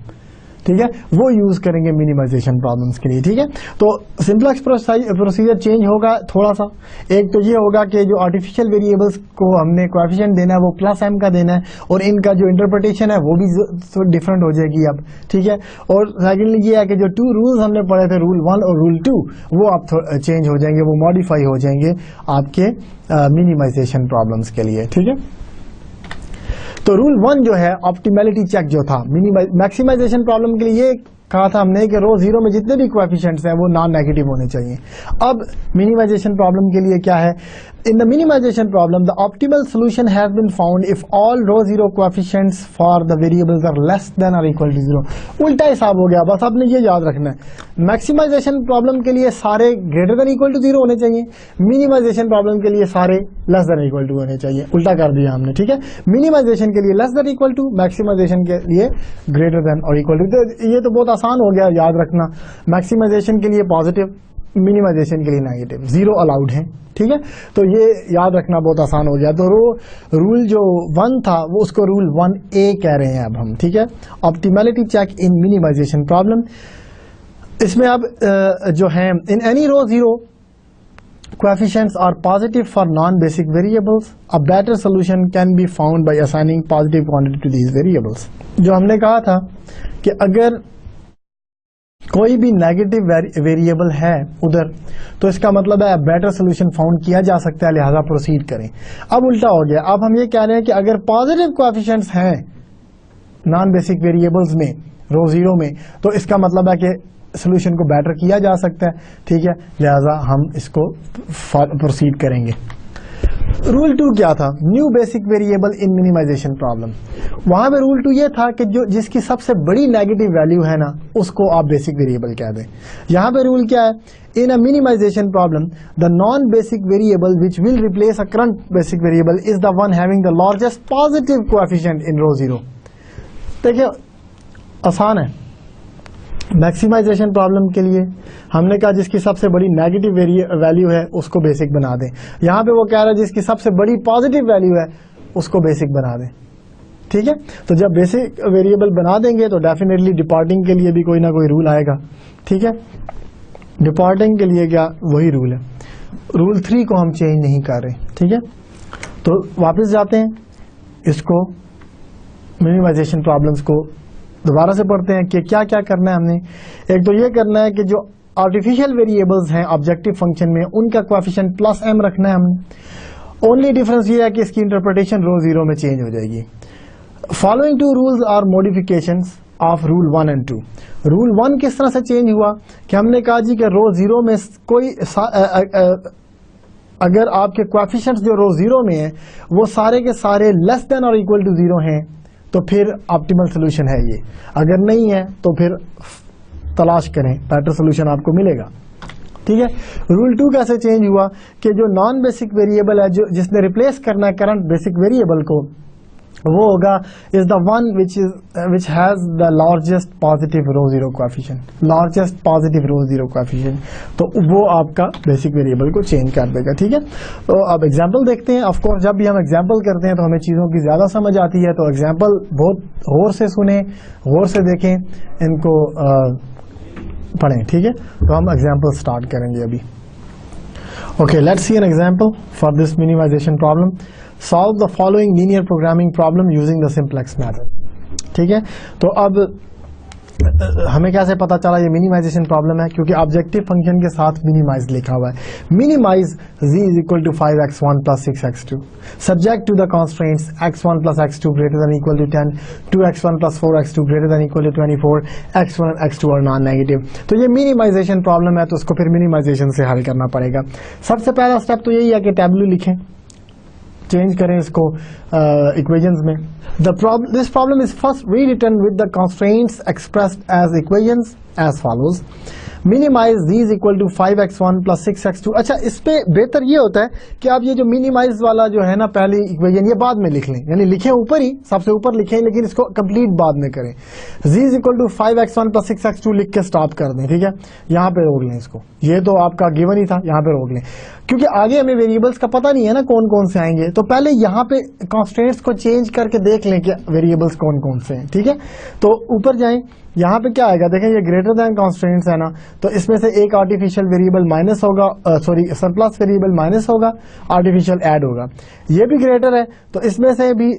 ठीक है, वो यूज करेंगे मिनिमाइजेशन प्रॉब्लम्स के लिए, ठीक है। तो सिंपलेक्स प्रोसीजर चेंज होगा थोड़ा सा। एक तो ये होगा कि जो आर्टिफिशियल वेरिएबल्स को हमने कोएफिशिएंट देना है वो +m का देना है, और इनका जो इंटरप्रिटेशन है वो भी तो डिफरेंट हो जाएगी अब, ठीक है। और सेकेंडली ये है कि जो 2 रूल्स हमने पढ़े थे रूल 1 और रूल 2 वो अब चेंज हो जाएंगे, वो मॉडिफाई हो जाएंगे आपके मिनिमाइजेशन प्रॉब्लम्स के लिए, ठीक है। तो रूल 1 जो है ऑप्टिमैलिटी चेक जो था मैक्सिमाइजेशन प्रॉब्लम के लिए, ये कहा था हमने कि रो 0 में जितने भी कोएफिशिएंट्स हैं वो नॉन नेगेटिव होने चाहिए। अब मिनिमाइजेशन प्रॉब्लम के लिए क्या है, in the minimization problem the optimal solution has been found if all row 0 coefficients for the variables are less than और इक्वल टू 0। उल्टा हिसाब हो गया, बस आपने ये याद रखना है। मैक्सिमाइजेशन प्रॉब्लम के लिए सारे ग्रेटर देन इक्वल टू 0 होने चाहिए, मिनिमाइजेशन प्रॉब्लम के लिए सारे लेस देन इक्वल टू होने चाहिए, उल्टा कर दिया हमने, ठीक है। मिनिमाइजेशन के लिए less than equal to, maximization के लिए ग्रेटर देन और इक्वल टू। तो ये तो बहुत आसान हो गया याद रखना, मैक्सिमाइजेशन के लिए पॉजिटिव, मिनिमाइजेशन के लिए नेगेटिव, 0 अलाउड है, ठीक है। तो ये याद रखना बहुत आसान हो गया। तो रूल जो 1 था वो उसको रूल 1A कह रहे हैं अब हम, ठीक है। Optimality check in minimization problem, इसमें अब जो है in any row 0 coefficients are positive for non-basic variables, a better solution can be found by assigning positive quantity to these variables। जो हमने कहा था कि अगर कोई भी नेगेटिव वेरिएबल है उधर, तो इसका मतलब है बेटर सोल्यूशन फाउंड किया जा सकता है, लिहाजा प्रोसीड करें। अब उल्टा हो गया, अब हम ये कह रहे हैं कि अगर पॉजिटिव कोएफिशिएंट्स हैं नॉन बेसिक वेरिएबल्स में रो 0 में, तो इसका मतलब है कि सोल्यूशन को बेटर किया जा सकता है, ठीक है, लिहाजा हम इसको प्रोसीड करेंगे। रूल 2 क्या था, new basic variable in minimization problem. वहां पे रूल 2 ये था कि जो जिसकी सबसे बड़ी नेगेटिव वैल्यू है ना उसको आप बेसिक वेरिएबल कह दें। यहां पे रूल क्या है, in a minimization problem the non basic variable which will replace a current basic variable is the one having the largest positive coefficient in row 0। देखिए आसान है। मैक्सिमाइजेशन प्रॉब्लम के लिए हमने कहा जिसकी सबसे बड़ी नेगेटिव वैल्यू है उसको बेसिक बना दें। यहां पे वो कह रहा है जिसकी सबसे बड़ी पॉजिटिव वैल्यू है उसको बेसिक बना दें, ठीक है। तो जब बेसिक वेरिएबल बना देंगे तो डेफिनेटली डिपार्टिंग के लिए भी कोई ना कोई रूल आएगा, ठीक है। डिपार्टिंग के लिए क्या वही रूल है, रूल 3 को हम चेंज नहीं कर रहे, ठीक है। तो वापस जाते हैं, इसको मिनिमाइजेशन प्रॉब्लम्स को दोबारा से पढ़ते हैं कि क्या क्या करना है हमने। एक तो ये करना है कि जो आर्टिफिशियल वेरिएबल्स हैं ऑब्जेक्टिव फंक्शन में उनका कोएफिशिएंट +m रखना है हमने। ओनली डिफरेंस ये है कि इसकी इंटरप्रिटेशन रो 0 में चेंज हो जाएगी। Following 2 rules are modifications of rule 1 and 2। Rule 1 किस तरह से चेंज हुआ कि हमने कहा जी कि रो 0 में कोई अगर आपके कोएफिशिएंट्स जो रो 0 में है वो सारे के सारे लेस देन और इक्वल टू 0 हैं तो फिर ऑप्टिमल सोल्यूशन है ये, अगर नहीं है तो फिर तलाश करें, बेटर सोल्यूशन आपको मिलेगा, ठीक है। रूल 2 कैसे चेंज हुआ कि जो नॉन बेसिक वेरिएबल है जो जिसने रिप्लेस करना है करंट बेसिक वेरिएबल को, वो होगा is the one which has the largest positive row 0 coefficient, largest positive row 0 coefficient, तो वो आपका बेसिक वेरिएबल को चेंज कर देगा, ठीक है। तो अब एग्जांपल देखते हैं। ऑफ कोर्स जब भी हम एग्जांपल करते हैं तो हमें चीजों की ज्यादा समझ आती है, तो एग्जांपल बहुत गौर से सुने, गौर से देखें, इनको पढ़ें, ठीक है। तो हम एग्जांपल स्टार्ट करेंगे अभी। Okay, let's see an example for this minimization problem. Solve the following linear programming problem using the simplex method। ठीक है, तो अब हमें कैसे पता चला ये मिनिमाइजेशन प्रॉब्लम है, क्योंकि ऑब्जेक्टिव फंक्शन के साथ मिनिमाइज लिखा हुआ है। Minimise z equal to 5x1 + 6x2 subject to the constraints x1 + x2 greater than equal to 10, 2x1 + 4x2 greater than equal to 24, x1 x2 और नॉन नेगेटिव। तो ये मिनिमाइजेशन प्रॉब्लम है, तो उसको फिर मिनिमाइजेशन से हल करना पड़ेगा। सबसे पहला स्टेप तो यही है कि टेबलू लिखें, चेंज करें इसको इक्वेशंस में। This problem is first rewritten with the constraints expressed as equations as follows. Minimise these equal to 5x1 plus 6x2। अच्छा, इस पे बेहतर ये होता है कि आप ये जो मिनिमाइज वाला जो है ना पहली इक्वेशन ये बाद में लिख लें, यानी लिखें ऊपर ही, सबसे ऊपर लिखें, लेकिन इसको कंप्लीट बाद में करें। z equal to 5x1 plus 6x2 लिख के स्टॉप कर दें, ठीक है, यहाँ पे रोक लें इसको। ये तो आपका गिवन ही था, यहाँ पे रोक लें, क्योंकि आगे हमें वेरिएबल्स का पता नहीं है ना कौन कौन से आएंगे, तो पहले यहाँ पे कॉन्स्टेंट्स को चेंज करके देख लें कि वेरिएबल्स कौन कौन से हैं, ठीक है। तो ऊपर जाएं, यहाँ पे क्या आएगा, देखें ये ग्रेटर देन कॉन्स्टेंट्स है ना, तो इसमें से एक आर्टिफिशियल वेरिएबल माइनस होगा, सॉरी सरप्लस वेरिएबल माइनस होगा, आर्टिफिशियल ऐड होगा। ये भी ग्रेटर है तो इसमें से भी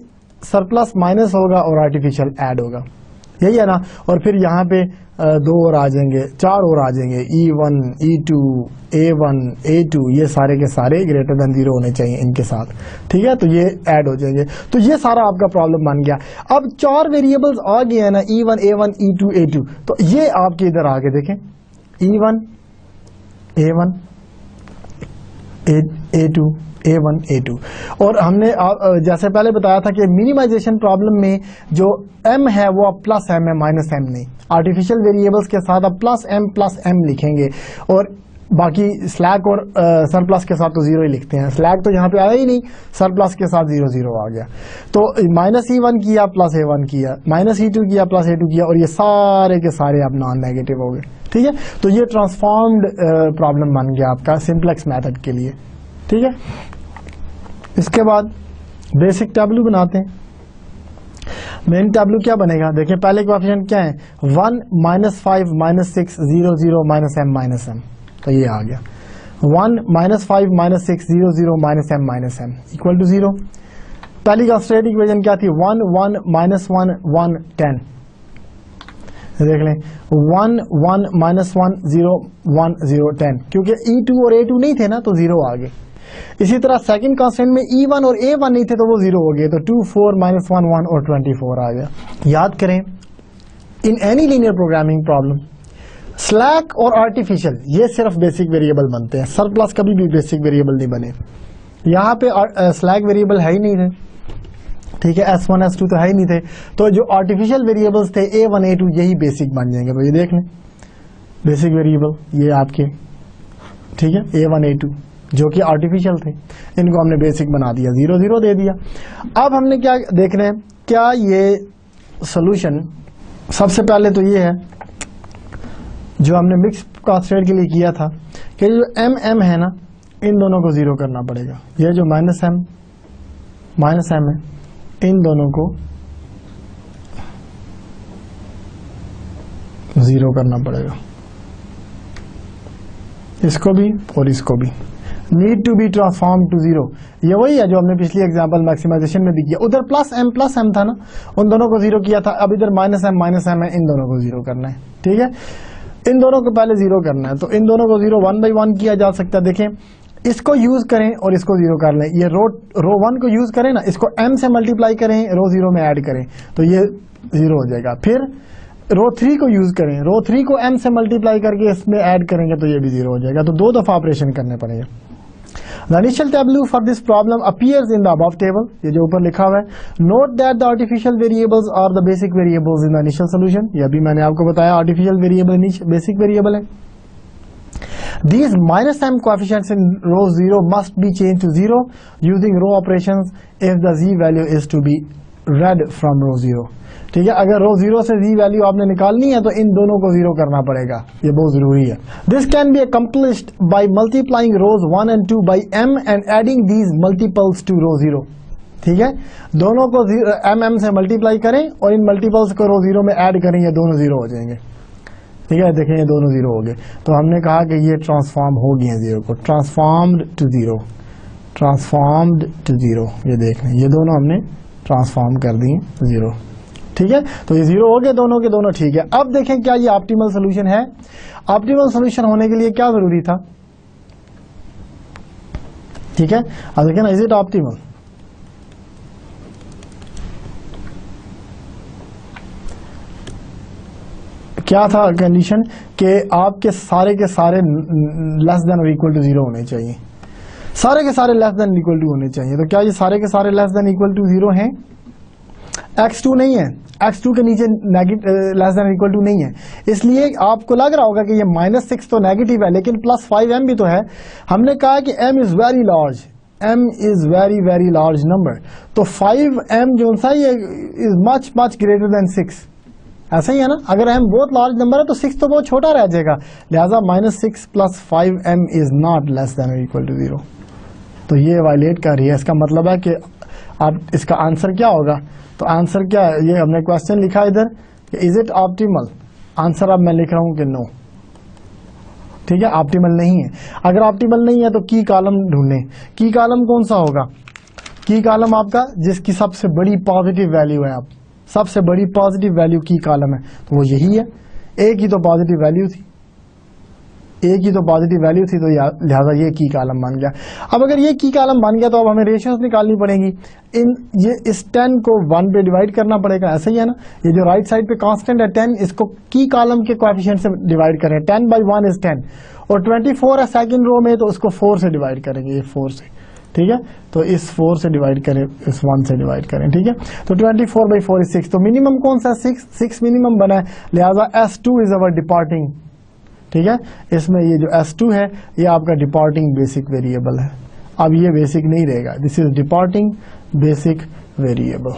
सरप्लस माइनस होगा और आर्टिफिशियल ऐड होगा, यही है ना। और फिर यहाँ पे दो और आ जाएंगे, चार और आ जाएंगे, E1, E2, A1, A2, ये सारे के सारे ग्रेटर देन 0 होने चाहिए इनके साथ, ठीक है, तो ये ऐड हो जाएंगे। तो ये सारा आपका प्रॉब्लम बन गया। अब 4 वेरिएबल्स आ गए हैं ना, E1, A1, E2, A2, तो ये आपके इधर आगे देखें, E1, A1, A2, A1, A2। और हमने जैसे पहले बताया था कि मिनिमाइजेशन प्रॉब्लम में जो m है वो अब प्लस m है, माइनस m नहीं। आर्टिफिशियल वेरिएबल्स के साथ अब प्लस m लिखेंगे, और बाकी स्लैक और सरप्लस के साथ तो 0 ही लिखते हैं। स्लैक तो यहाँ पे आया ही नहीं, सरप्लस के साथ 0 0 आ गया। तो माइनस E1 किया प्लस A1 किया, माइनस E2 किया प्लस A2 किया, और ये सारे के सारे अब नॉन नेगेटिव हो गए, ठीक है। तो ये ट्रांसफॉर्म्ड प्रॉब्लम बन गया आपका सिंप्लेक्स मेथड के लिए, ठीक है। इसके बाद बेसिक टैब्लू बनाते हैं। मेन टैब्लू क्या बनेगा, देखिए पहले कोएफिशिएंट क्या है, 1, -5, -6, 0 0 -m, तो ये आ गया 1, -5, -6, 0 0 -m इक्वल टू 0। पहली कंस्ट्रेंट इक्वेशन क्या थी, 1 1 -1 1 10। देख लें 1 1 -1 0 1 0 10, क्योंकि E2 और A2 नहीं थे ना तो 0 आ गए। इसी तरह सेकंड कांस्टेंट में E1 और A1 नहीं थे तो वो 0 हो गए, तो 2 4 -1 1 और 24 आ गया। याद करें, in any linear programming problem slack और आर्टिफिशियल ये सिर्फ बेसिक वेरिएबल बनते हैं, सरप्लस कभी भी बेसिक वेरिएबल नहीं बने। यहाँ पे स्लैक वेरिएबल है ही नहीं थे, ठीक है, S1 S2 तो है ही नहीं थे, तो जो आर्टिफिशियल वेरिएबल्स थे A1 A2 यही बेसिक बन जाएंगे। तो ये देख लें बेसिक वेरिएबल ये आपके, ठीक है, A1 A2 जो कि आर्टिफिशियल थे, इनको हमने बेसिक बना दिया, 0 0 दे दिया। अब हमने क्या देख रहे हैं, क्या ये सॉल्यूशन, सबसे पहले तो ये है जो हमने मिक्स कांस्टेंट के लिए किया था कि जो m है ना, इन दोनों को 0 करना पड़ेगा। ये जो -m है, इन दोनों को 0 करना पड़ेगा, इसको भी और इसको भी। Need to be transform to 0, ये वही है जो हमने पिछली एग्जांपल मैक्सिमाइजेशन में भी किया। उधर प्लस m था ना, उन दोनों को 0 किया था, अब इधर -m है, इन दोनों को 0 करना है, ठीक है। इन दोनों को पहले 0 करना है, तो इन दोनों को 0 1 by 1 किया जा सकता है। देखें, इसको यूज करें और इसको 0 कर लें। ये रो 1 को यूज करें ना, इसको m से मल्टीप्लाई करें, रो 0 में ऐड करें, तो ये 0 हो जाएगा। फिर रो 3 को यूज करें, रो 3 को m से मल्टीप्लाई करके इसमें ऐड करेंगे तो ये भी 0 हो जाएगा। तो 2 दफा ऑपरेशन करने पड़ेंगे। The initial tableau for this problem appears in the above table, ये जो ऊपर लिखा हुआ है। Note that the artificial variables are the basic variables in the initial solution, ये अभी मैंने आपको बताया artificial variable basic variable है। These -m coefficients in row 0 must be changed to 0 using row operations if the z value is to be read from row 0, ठीक है। अगर रो 0 से z वैल्यू आपने निकालनी है तो इन दोनों को 0 करना पड़ेगा, ये बहुत जरूरी है। This can be accomplished by multiplying rows 1 and 2 by m and adding these multiples to row 0, ठीक है। दोनों को m से मल्टीप्लाई करें और इन मल्टीपल्स को रो 0 में ऐड करें, ये दोनों 0 हो जाएंगे, ठीक है। देखें ये दोनों 0 हो गए, तो हमने कहा कि ये ट्रांसफॉर्म हो गए हैं 0 को, ट्रांसफॉर्म्ड टू 0, ट्रांसफॉर्म्ड टू 0, ये देख लें ये दोनों हमने ट्रांसफॉर्म कर दिए 0, ठीक है। तो ये 0 हो गए दोनों के दोनों, ठीक है। अब देखें क्या ये ऑप्टिमल सोल्यूशन है। ऑप्टिमल सोल्यूशन होने के लिए क्या जरूरी था, ठीक है। अब देखें ना, इज इट ऑप्टिमल, क्या था कंडीशन कि आपके सारे के सारे लेस देन और इक्वल टू 0 होने चाहिए। सारे के सारे लेस देन इक्वल टू होने चाहिए। तो क्या ये सारे के सारे लेस देन इक्वल टू 0 हैं? x2 नहीं है, x2 के नीचे लेस देन इक्वल टू नहीं है, इसलिए आपको लग रहा होगा कि ये -6 तो नेगेटिव है, लेकिन +5m भी तो है। हमने कहा कि m is very large, m is very very large number, तो 5m जो सा ये is much much greater than 6, ऐसा ही है ना। अगर m बहुत लार्ज नंबर है तो 6 तो बहुत छोटा रह जाएगा, लिहाजा -6 + 5m is not less than equal to 0। तो ये वायलेट कर रही है। इसका मतलब है कि अब इसका आंसर क्या होगा? तो आंसर क्या है? ये हमने क्वेश्चन लिखा इधर कि इज इट ऑप्टिमल, आंसर अब मैं लिख रहा हूं कि नो। ठीक है, ऑप्टिमल नहीं है। अगर ऑप्टिमल नहीं है तो की कॉलम ढूंढें। की कॉलम कौन सा होगा? की कॉलम आपका जिसकी सबसे बड़ी पॉजिटिव वैल्यू है, आप सबसे बड़ी पॉजिटिव वैल्यू की कॉलम है, तो वो यही है। ए की तो पॉजिटिव वैल्यू थी, ए की तो पॉजिटिव वैल्यू थी, तो लिहाजा ये की कॉलम बन गया। अब अगर ये की कॉलम बन गया तो अब हमें रेशियोज निकालनी पड़ेंगी। इस 10 को 1 पे डिवाइड करना पड़ेगा, ऐसा ही है ना। ये जो राइट साइड पे कांस्टेंट है 10, इसको की कॉलम के कोएफिशिएंट से डिवाइड करें। 10/1 इज 10, और 24 है सेकंड रो में, तो उसको 4 से डिवाइड करेंगे, ये 4 से। ठीक है, तो इस 4 से डिवाइड करें, इस 1 से डिवाइड करें। ठीक है, तो 24/4 इज 6, तो मिनिमम कौन सा? 6 मिनिमम बना है, लिहाजा S2 इज अवर डिपार्टिंग। ठीक है, इसमें ये जो S2 है ये आपका डिपार्टिंग बेसिक वेरिएबल है। अब ये बेसिक नहीं रहेगा, this is departing basic variable.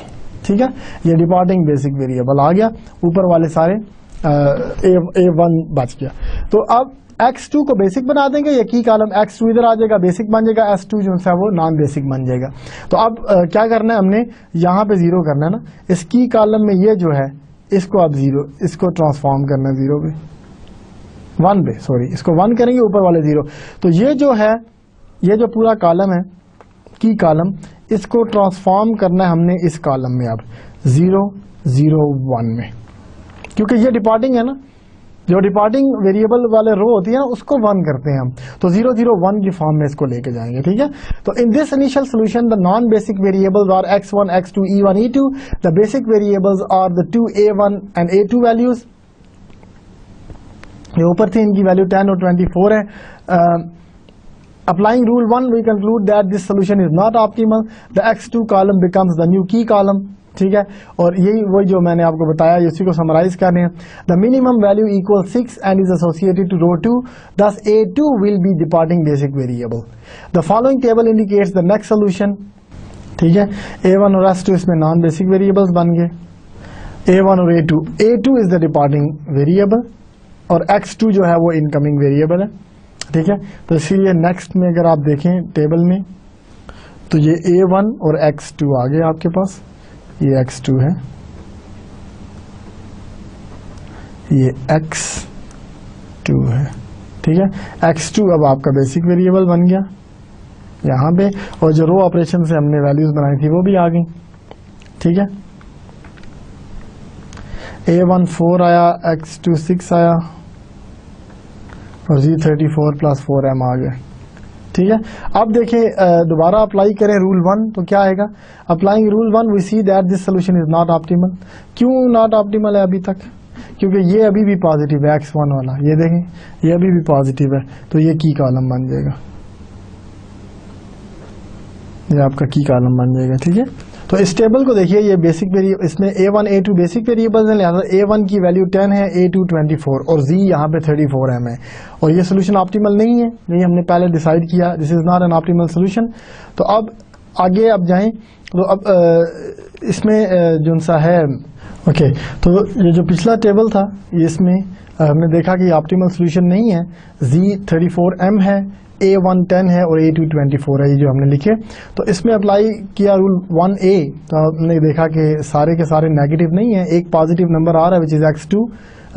ठीक है, ये डिपार्टिंग बेसिक वेरिएबल आ गया, ऊपर वाले सारे A1 बच गया। तो अब x2 को बेसिक बना देंगे, ये की कॉलम x2 इधर आ जाएगा, बेसिक बन जाएगा, S2 जो है वो नॉन बेसिक बन जाएगा। तो अब क्या करना है हमने, यहाँ पे 0 करना है ना, इस की कॉलम में ये जो है इसको अब 0, इसको ट्रांसफॉर्म करना है 0 पे, 1 पे, सॉरी, इसको 1 करेंगे, ऊपर वाले 0। तो ये जो है, ये जो पूरा कॉलम है की कॉलम, इसको ट्रांसफॉर्म करना है हमने इस कॉलम में अब 0 0 1 में, क्योंकि ये डिपार्टिंग है ना, जो डिपार्टिंग वेरिएबल वाले रो होती है ना उसको 1 करते हैं हम, तो 0 0 1 की फॉर्म में इसको लेके जाएंगे। ठीक है, तो in this initial solution the non basic variables are x1 x2 e1 e2, the basic variables are the 2 a1 and a2 values. ये ऊपर थी, इनकी वैल्यू 10 और 24 है। Applying rule 1 we conclude that this solution is not optimal, the x2 column becomes the new key column. ठीक है, और यही वही जो मैंने आपको बताया, इसी को समराइज कर रहे हैं। The minimum value equal 6 and is associated to row 2, thus a2 will be departing basic variable. The following table indicates the next solution. ठीक है, a1 और s2 इसमें नॉन बेसिक वेरिएबल्स बन गए, a1 और a2 is the departing variable और x2 जो है वो इनकमिंग वेरिएबल है। ठीक है, तो इसीलिए नेक्स्ट में अगर आप देखें टेबल में, तो ये a1 और x2 आ गए आपके पास, ये x2 है, ये x2 है। ठीक है, x2 अब आपका बेसिक वेरिएबल बन गया यहाँ पे, और जो रो ऑपरेशन से हमने वैल्यूज बनाई थी वो भी आ गई। ठीक है, a1 4 आया, x2 6 आया, और g34 + 4m आ गया। ठीक है, अब देखें दोबारा अप्लाई करें रूल 1, तो क्या आएगा? Applying rule 1 we see that this solution is not optimal. क्यों नॉट ऑप्टिमल है अभी तक? क्योंकि ये अभी भी पॉजिटिव है, x1 वाला, ये देखें ये अभी भी पॉजिटिव है, तो ये की कॉलम बन जाएगा, ये आपका की कॉलम बन जाएगा। ठीक है, तो इस टेबल को देखिए, ये बेसिक वेरिएबल, इसमें a1 a2 बेसिक वेरिएबल्स हैं, लिहाजा a1 की वैल्यू 10 है, a2 24 और z यहाँ पे 34m है, और ये सोल्यूशन ऑप्टिमल नहीं है, यही हमने पहले डिसाइड किया, this is not an optimal solution. तो अब आगे अब जाएं, तो अब इसमें जो सा है, ओके, तो ये जो पिछला टेबल था, ये इसमें हमने देखा कि ऑप्टिमल सोल्यूशन नहीं है, z 34m है, a1 10 है और a2 24 है, ये जो हमने लिखे। तो इसमें अप्लाई किया रूल 1a, तो हमने देखा कि सारे के सारे नेगेटिव नहीं है, एक पॉजिटिव नंबर आ रहा है which is x2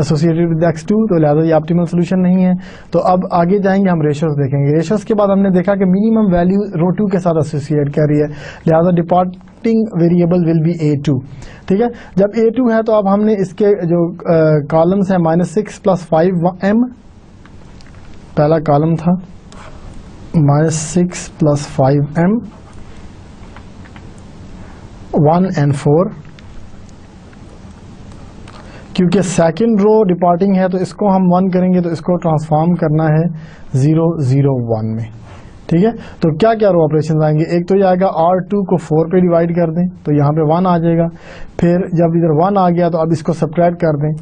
associated with x2, तो लिहाजा ये ऑप्टिमल सोल्यूशन नहीं है। तो अब आगे जाएंगे, हम रेशियोज देखेंगे। रेशियोज के बाद हमने देखा कि मिनिमम वैल्यू रो 2 के साथ एसोसिएट कर रही है, लिहाजा departing variable will be a2। ठीक है, जब a2 है तो अब हमने इसके जो कॉलम्स है -6 + 5m, पहला कॉलम था -6 + 5m, 1 and 4, क्योंकि सेकंड रो डिपार्टिंग है तो इसको हम 1 करेंगे, तो इसको ट्रांसफॉर्म करना है 0 0 1 में। ठीक है। तो क्या क्या रो ऑपरेशन आएंगे, एक तो ये आएगा R2 को 4 पे डिवाइड कर दें तो यहाँ पे 1 आ जाएगा। फिर जब इधर 1 आ गया तो अब इसको सब्ट्रैक्ट कर दें,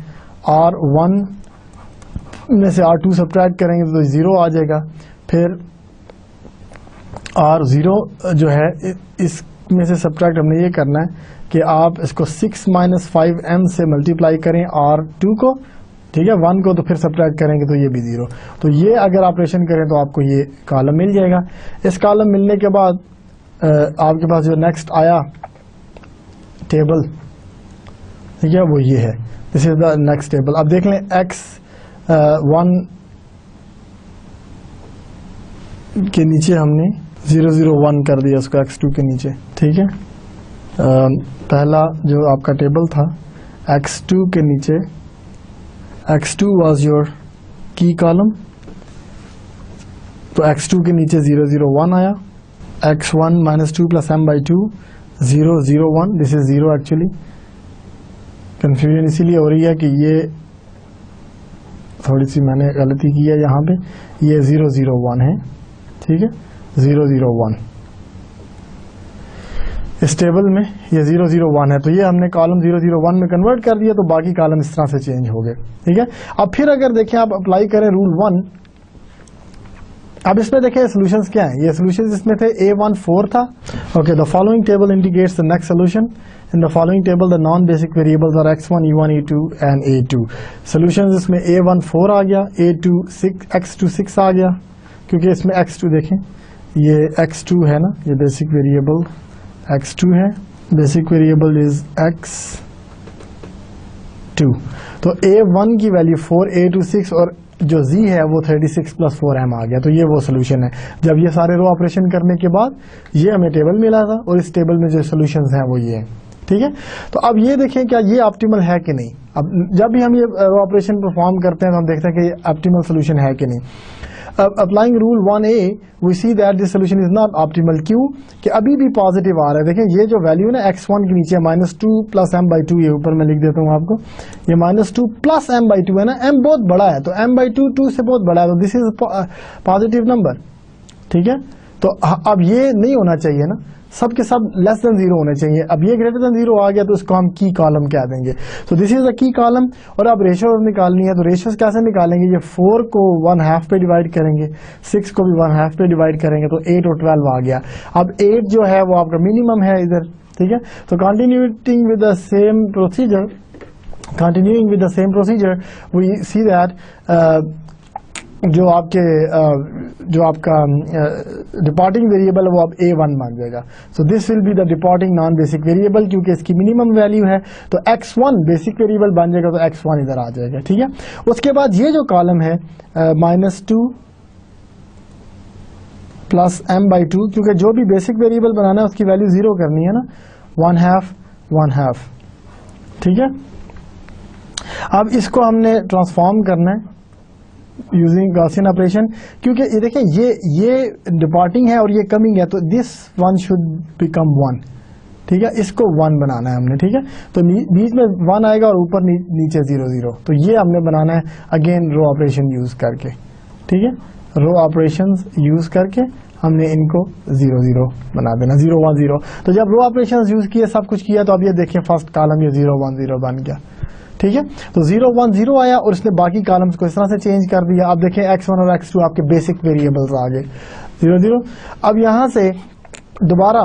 R1 में से R2 सब्ट्रैक्ट करेंगे तो 0 आ जाएगा। फिर R0 जो है इसमें से सब्ट्रैक्ट हमने ये करना है कि आप इसको 6 - 5m से मल्टीप्लाई करें R2 को, ठीक है, 1 को, तो फिर सब्ट्रैक्ट करेंगे तो ये भी 0। तो ये अगर ऑपरेशन करें तो आपको ये कॉलम मिल जाएगा। इस कॉलम मिलने के बाद आपके पास जो नेक्स्ट आया टेबल, ठीक है, वो ये है, this is the next table. अब देख लें x1 के नीचे हमने 001 कर दिया उसको x2 के नीचे, ठीक है। पहला जो आपका टेबल था x2 के नीचे, x2 was your key column, तो x2 के नीचे 001 आया, x1 - 2 + m/2 001, this is 0 actually, confusion इसीलिए हो रही है कि ये थोड़ी सी मैंने गलती की है, यहाँ पे ये 001 है, ठीक है, 001 इस टेबल में ये 001 है। तो ये हमने कॉलम 001 में कन्वर्ट कर दिया, तो बाकी कॉलम इस तरह से चेंज हो गए, ठीक है। अब फिर अगर देखें आप अप्लाई करें रूल 1, अब इसमें देखें सॉल्यूशंस क्या हैं। ये सॉल्यूशंस इसमें थे A1 4 था, okay. The following table indicates the next solution, in the following table the non basic variables are x1, e1, e2 and a2। Solutions इसमें A1 4 आ गया, A2 6, x2 6 आ गया, क्योंकि इसमें x2 देखें, ये x2 है ना, ये बेसिक वेरिएबल x2 है, बेसिक वेरिएबल इज x2। तो A1 की वैल्यू 4, A2 6 और जो z है वो 36 + 4m आ गया। तो ये वो सोल्यूशन है। जब ये सारे रो ऑपरेशन करने के बाद ये हमें टेबल मिला था और इस टेबल में जो सोल्यूशंस हैं वो ये हैं, ठीक है। तो अब ये देखें क्या ये ऑप्टिमल है कि नहीं। अब जब भी हम ये रो ऑपरेशन परफॉर्म करते हैं तो हम देखते हैं कि ये ऑप्टिमल सोल्यूशन है कि नहीं। Applying rule 1A we see that this solution is not optimal. क्यों कि अभी भी पॉजिटिव आ रहा है। देखें ये जो वैल्यू है ना x1 के नीचे -2 + m/2, ये ऊपर मैं लिख देता हूँ आपको, ये -2 + m/2 है ना, m बहुत बड़ा है तो m/2 2 से बहुत बड़ा है, तो दिस इज पॉजिटिव नंबर, ठीक है। तो अब ये नहीं होना चाहिए ना, सब के सब लेस देन 0 होने चाहिए। अब ये ग्रेटर देन 0 आ गया तो इसको हम की कॉलम कह देंगे। तो दिस इज अ की कॉलम। और अब रेशियो निकालनी है, तो रेशियोज कैसे निकालेंगे, ये 4 को 1/2 पे डिवाइड करेंगे, 6 को भी 1/2 पे डिवाइड करेंगे, तो 8 और 12 आ गया। अब 8 जो है वो आपका मिनिमम है इधर, ठीक है। तो continuing with the same procedure we see that जो आपका डिपार्टिंग वेरिएबल है वो अब A1 बन जाएगा। So this will be the departing non basic variable, क्योंकि इसकी मिनिमम वैल्यू है तो x1 बेसिक वेरिएबल बन जाएगा, तो x1 इधर आ जाएगा, ठीक है। उसके बाद ये जो कॉलम है -2 + m/2, क्योंकि जो भी बेसिक वेरिएबल बनाना है उसकी वैल्यू 0 करनी है ना, 1/2, ठीक है। अब इसको हमने ट्रांसफॉर्म करना है यूजिंग गॉसियन ऑपरेशन, क्योंकि ये देखें ये डिपार्टिंग है और ये कमिंग है, तो दिस वन शुड बिकम 1, ठीक है। इसको 1 बनाना है हमने, ठीक है। तो बीच में 1 आएगा और ऊपर नीचे 0 0, तो ये हमने बनाना है अगेन रो ऑपरेशन यूज करके, ठीक है। रो ऑपरेशन यूज करके हमने इनको 0 0 बना देना, 0 1 0। तो जब रो ऑपरेशन यूज किए, सब कुछ किया, तो अब ये देखें फर्स्ट कॉलम ये 0 1 0 बन गया, ठीक है। तो 0 1 0 आया और इसने बाकी कॉलम्स को इस तरह से चेंज कर दिया। अब देखें x1 और x2 आपके बेसिक वेरिएबल्स आ गए 0 0। अब यहां से दोबारा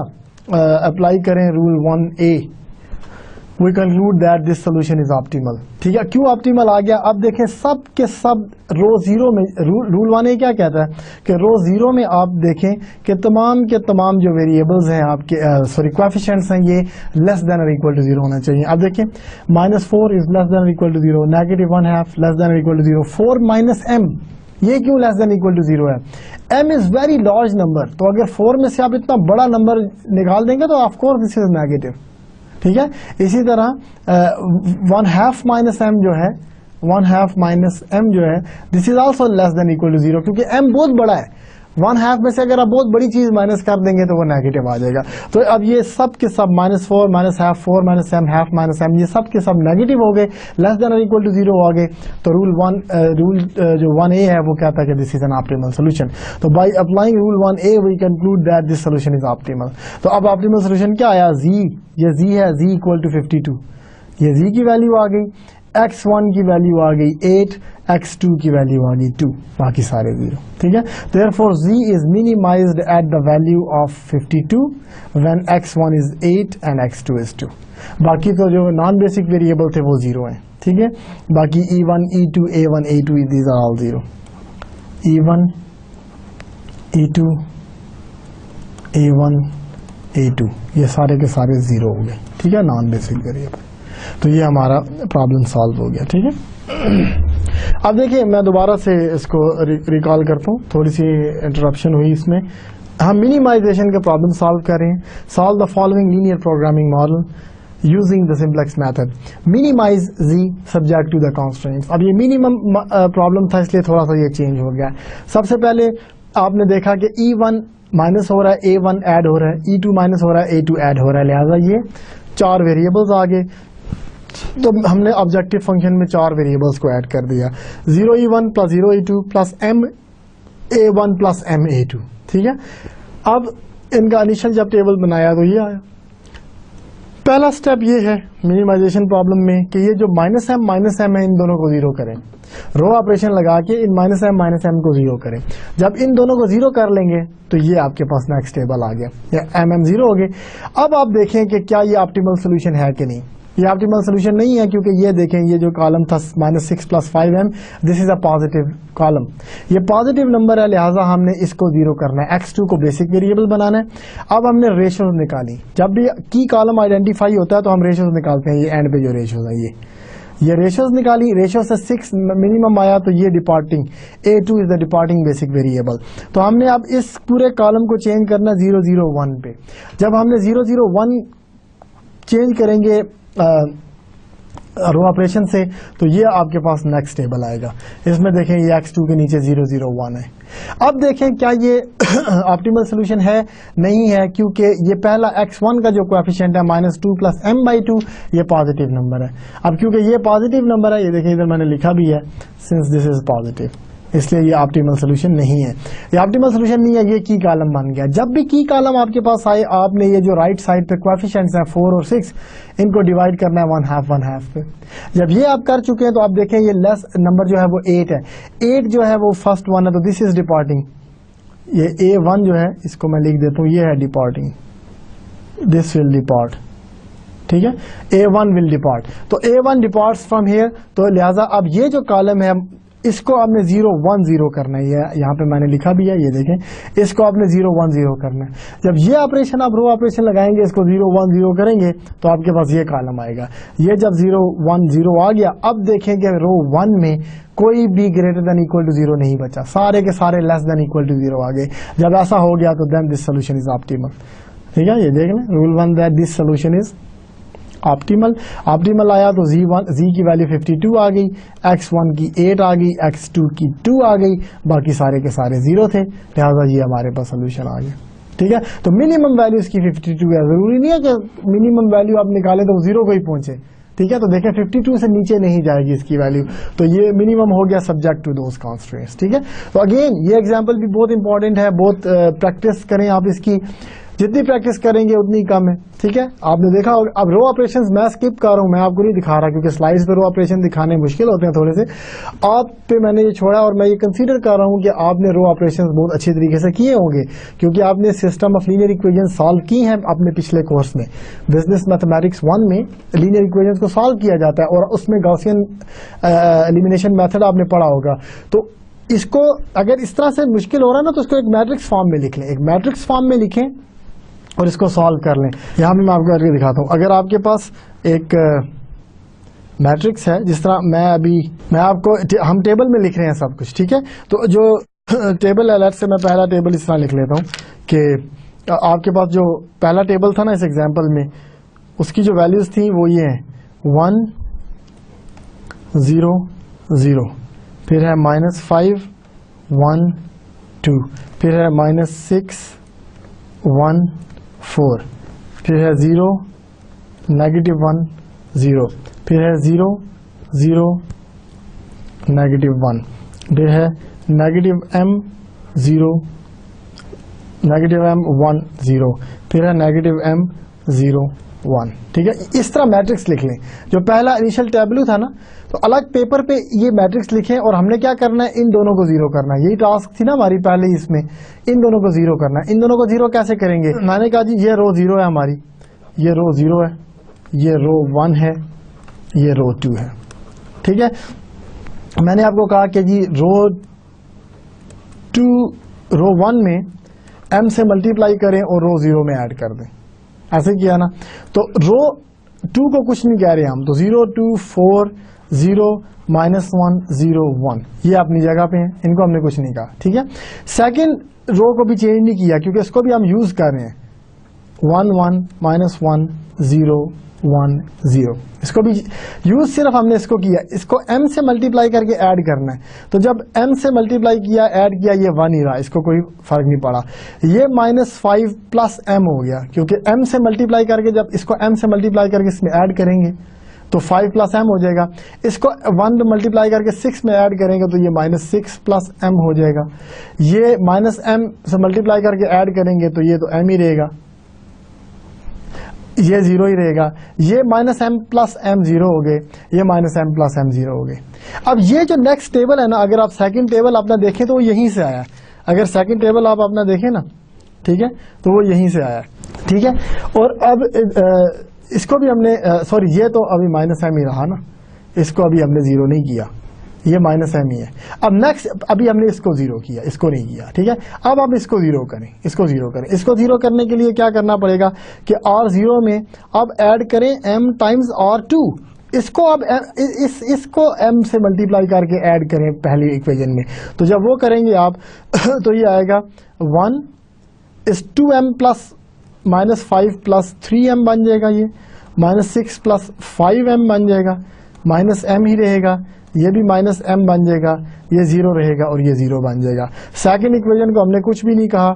अप्लाई करें rule 1A, we conclude that this solution is optimal, ठीक है। क्यों ऑप्टिमल आ गया, अब देखें सब के सब रो 0 में, रूल 1A क्या कहता है कि रो 0 में आप देखें कि तमाम के तमाम जो वेरिएबल्स हैं आपके कोएफिशिएंट्स हैं, ये लेस देन और इक्वल टू 0 होना चाहिए। अब देखें -4 इज लेस देन और इक्वल टू 0, -1/2 लेस देन और इक्वल टू 0, 4 - m, ये क्यों लेस देन इक्वल टू 0 है, m is very large number, तो अगर 4 में से आप इतना बड़ा नंबर निकाल देंगे तो of course this is negative, ठीक है। इसी तरह 1/2 - m जो है, 1/2 - m जो है, this is also less than equal to 0, क्योंकि m बहुत बड़ा है। 1/2 में से अगर आप बहुत बड़ी चीज माइनस कर देंगे तो वो नेगेटिव आ जाएगा। तो अब ये सब के सब -4 -1/2 4 -m ½ -m ये सब के सब नेगेटिव हो गए, लेस देन और इक्वल टू 0 आ गए। तो रूल जो 1A है वो कहता है कि this is an optimal solution. तो by applying rule 1A we conclude that this solution is optimal. तो अब ऑप्टिमल सोल्यूशन क्या आया, z, ये z है, z इक्वल टू 52, ये z की वैल्यू आ गई, x1 की वैल्यू आ गई 8, x2 की वैल्यू आ गई 2, बाकी सारे 0, ठीक है। Therefore z is minimised at the value of 52 when x1 is 8 and x2 is 2। बाकी तो जो नॉन बेसिक वेरिएबल थे वो 0 हैं, ठीक है। बाकी e1 e2 a1 a2 these are all 0, e1 e2 a1 a2 ये सारे के सारे 0 हो गए, ठीक है, नॉन बेसिक वेरिएबल। तो ये हमारा प्रॉब्लम सॉल्व हो गया, ठीक है। अब देखिए मैं दोबारा से इसको रिकॉल करता हूँ, थोड़ी सी इंटरप्शन हुई इसमें। हम मिनिमाइजेशन के प्रॉब्लम सॉल्व कर रहे हैं। Solve the following linear programming model using the simplex method, minimise z subject to the constraints. अब ये मिनिमम प्रॉब्लम था इसलिए थोड़ा सा ये चेंज हो गया। सबसे पहले आपने देखा कि e1 माइनस हो रहा है, a1 ऐड हो रहा है, e2 माइनस हो रहा है, a2 ऐड हो रहा है, लिहाजा ये 4 वेरिएबल्स आ गए। तो हमने ऑब्जेक्टिव फंक्शन में 4 वेरिएबल्स को ऐड कर दिया, 0e1 plus 0e2 plus ma1 plus ma2, ठीक है। अब इनका इनिशियल जब टेबल बनाया तो ये आया। पहला स्टेप ये है मिनिमाइजेशन प्रॉब्लम में कि ये जो -m है इन दोनों को 0 करें, रो ऑपरेशन लगा के इन -m को 0 करें। जब इन दोनों को 0 कर लेंगे तो ये आपके पास नेक्स्ट टेबल आ गया, या mm 0 हो गए। अब आप देखें कि क्या ये ऑप्टिमल सोल्यूशन है कि नहीं। ये ऑप्टिमल सोल्यूशन नहीं है, क्योंकि ये देखें ये जो कॉलम था -6 + 5m, this is a positive column, ये पॉजिटिव नंबर है, लिहाजा हमने इसको 0 करना है, x2 को बेसिक वेरिएबल बनाना है। अब हमने रेशियोज निकाली, जब भी की कॉलम आइडेंटिफाई होता है तो हम रेशियोज निकालते हैं, ये एंड पे जो रेशियोज है ये रेशियोज निकाली, रेशियो से 6 मिनिमम आया तो ये departing a2 is the departing basic variable. तो हमने अब इस पूरे कॉलम को चेंज करना 0 0 1 पे। जब हमने 0 0 1 चेंज करेंगे रो ऑपरेशन से तो ये आपके पास नेक्स्ट टेबल आएगा। इसमें देखें ये x2 के नीचे 0 0 1 है। अब देखें क्या ये ऑप्टिमल सोल्यूशन है, नहीं है, क्योंकि ये पहला x1 का जो कोएफिशिएंट है -2 + m/2 ये पॉजिटिव नंबर है। अब क्योंकि ये पॉजिटिव नंबर है, ये देखें इधर मैंने लिखा भी है, सिंस दिस इज पॉजिटिव, इसलिए ये ऑप्टिमल सोल्यूशन नहीं है। ये ऑप्टिमल सोल्यूशन नहीं है, ये की कॉलम बन गया। जब भी की कॉलम आपके पास आए, आपने ये जो राइट साइड पे कोएफिशिएंट्स हैं 4 और 6, इनको डिवाइड करना है 1/2 पे। जब ये आप कर चुके हैं तो आप देखें ये लेस नंबर जो है वो 8 है, 8 जो है वो फर्स्ट वन है, तो दिस इज डिपार्टिंग। ये a1 जो है इसको मैं लिख देता हूँ, ये है डिपार्टिंग, दिस विल डिपार्ट, ठीक है, a1 विल डिपार्ट। तो a1 डिपार्ट्स फ्रॉम हियर, तो लिहाजा अब ये जो कॉलम है इसको आपने 0 1 0 करना है, यहाँ पे मैंने लिखा भी है, ये देखें, इसको आपने 0 1 0 करना है। जब ये ऑपरेशन आप रो ऑपरेशन लगाएंगे, इसको 0 1 0 करेंगे तो आपके पास ये कॉलम आएगा। ये जब 0 1 0 आ गया, अब देखें कि रो 1 में कोई भी ग्रेटर देन इक्वल टू 0 नहीं बचा, सारे के सारे लेस देन इक्वल टू 0 आ गए। जब ऐसा हो गया तो then this solution is optimal, ठीक है। ये देख लें rule 1 that this solution is optimal. Optimal आया तो z की वैल्यू 52 आ गई, x1 की 8 आ गई, x2 की 2 आ गई, बाकी सारे के सारे 0 थे, लिहाजा ये हमारे पास सोल्यूशन आ गया, ठीक है। तो मिनिमम वैल्यू इसकी 52 है, जरूरी नहीं है कि मिनिमम वैल्यू आप निकालें तो 0 को ही पहुंचे, ठीक है। तो देखें 52 से नीचे नहीं जाएगी इसकी वैल्यू, तो ये मिनिमम हो गया सब्जेक्ट टू दोज कॉन्स्ट्रेंट्स, ठीक है। तो अगेन ये एग्जांपल भी बहुत इंपॉर्टेंट है, बहुत प्रैक्टिस करें आप इसकी, जितनी प्रैक्टिस करेंगे उतनी कम है, ठीक है। आपने देखा होगा, अब रो ऑपरेशंस मैं स्किप कर रहा हूं, मैं आपको नहीं दिखा रहा क्योंकि स्लाइड्स पे रो ऑपरेशन दिखाने मुश्किल होते हैं थोड़े से, आप पे मैंने ये छोड़ा और मैं ये कंसीडर कर रहा हूं कि आपने रो ऑपरेशंस बहुत अच्छी तरीके से किए होंगे, क्योंकि आपने system of linear equation solve की हैं अपने पिछले कोर्स में। बिजनेस मैथमेटिक्स 1 में लीनियर इक्वेशन को सॉल्व किया जाता है और उसमें गॉसियन एलिमिनेशन मेथड आपने पढ़ा होगा। तो इसको अगर इस तरह से मुश्किल हो रहा है ना, तो इसको एक मैट्रिक्स फॉर्म में लिख लें, एक मैट्रिक्स फॉर्म में लिखें और इसको सॉल्व कर लें। यहाँ भी मैं आपको करके दिखाता हूँ। अगर आपके पास एक मैट्रिक्स है, जिस तरह मैं आपको हम टेबल में लिख रहे हैं सब कुछ, ठीक है। तो जो टेबल है, लेट्स से मैं पहला टेबल इस तरह लिख लेता हूँ कि आपके पास जो पहला टेबल था ना इस एग्जाम्पल में, उसकी जो वैल्यूज थी वो ये है 1 0 0, फिर है -5 1 2, फिर है -6 1 4, फिर है 0 -1 0, फिर है 0 0 -1, फिर है -m 0 -m 1 0, फिर है -m 0 1। ठीक है, इस तरह मैट्रिक्स लिख लें। जो पहला इनिशियल टेबलू था ना, तो अलग पेपर पे ये मैट्रिक्स लिखें और हमने क्या करना है, इन दोनों को जीरो करना है। यही टास्क थी ना हमारी पहले इसमें, इन दोनों को जीरो करना है। इन दोनों को जीरो कैसे करेंगे? मैंने कहा जी ये रो 0 है हमारी, ये रो 0 है, ये रो 1 है, ये रो 2 है। ठीक है, मैंने आपको कहा कि जी रो 1 में m से मल्टीप्लाई करें और रो 0 में ऐड कर दें। ऐसे किया ना, तो रो 2 को कुछ नहीं कह रहे हम, तो 0 2 4 0 -1 0 1 ये अपनी जगह पे हैं, इनको हमने कुछ नहीं कहा। ठीक है, सेकंड रो को भी चेंज नहीं किया क्योंकि इसको भी हम यूज कर रहे हैं। 1 1 -1 0 1 0, इसको भी यूज सिर्फ हमने इसको किया। इसको m से मल्टीप्लाई करके ऐड करना है, तो जब m से मल्टीप्लाई किया ऐड किया ये 1 ही रहा, इसको कोई फर्क नहीं पड़ा। ये -5 + m हो गया क्योंकि m से मल्टीप्लाई करके जब इसको m से मल्टीप्लाई करके इसमें ऐड करेंगे तो 5 + m हो जाएगा। इसको 1 मल्टीप्लाई करके 6 में ऐड करेंगे तो ये -6 + m हो जाएगा। ये -m से मल्टीप्लाई करके ऐड करेंगे तो ये तो m ही रहेगा, ये 0 ही रहेगा। ये -m + m 0 हो गए, ये -m + m 0 हो गए। अब ये जो नेक्स्ट टेबल है ना, अगर आप सेकंड टेबल अपना देखें तो वो यहीं से आया है। अगर सेकंड टेबल आप अपना देखें ना, ठीक है, तो वो यहीं से आया है। ठीक है, और अब इसको भी हमने सॉरी ये तो अभी -m ही रहा ना, इसको अभी हमने 0 नहीं किया, ये -m ही है। अब नेक्स्ट अभी हमने इसको 0 किया, इसको नहीं किया। ठीक है, अब आप इसको 0 करें, इसको 0 करें। इसको 0 करने के लिए क्या करना पड़ेगा कि R0 में अब ऐड करें m × R2। इसको अब इसको m से मल्टीप्लाई करके ऐड करें पहली इक्वेशन में, तो जब वो करेंगे आप तो ये आएगा 1 is 2m + -5 + 3m बन जाएगा, ये -6 + 5m बन जाएगा, -m ही रहेगा, ये भी -m बन जाएगा, ये 0 रहेगा और ये 0 बन जाएगा। सेकंड इक्वेशन को हमने कुछ भी नहीं कहा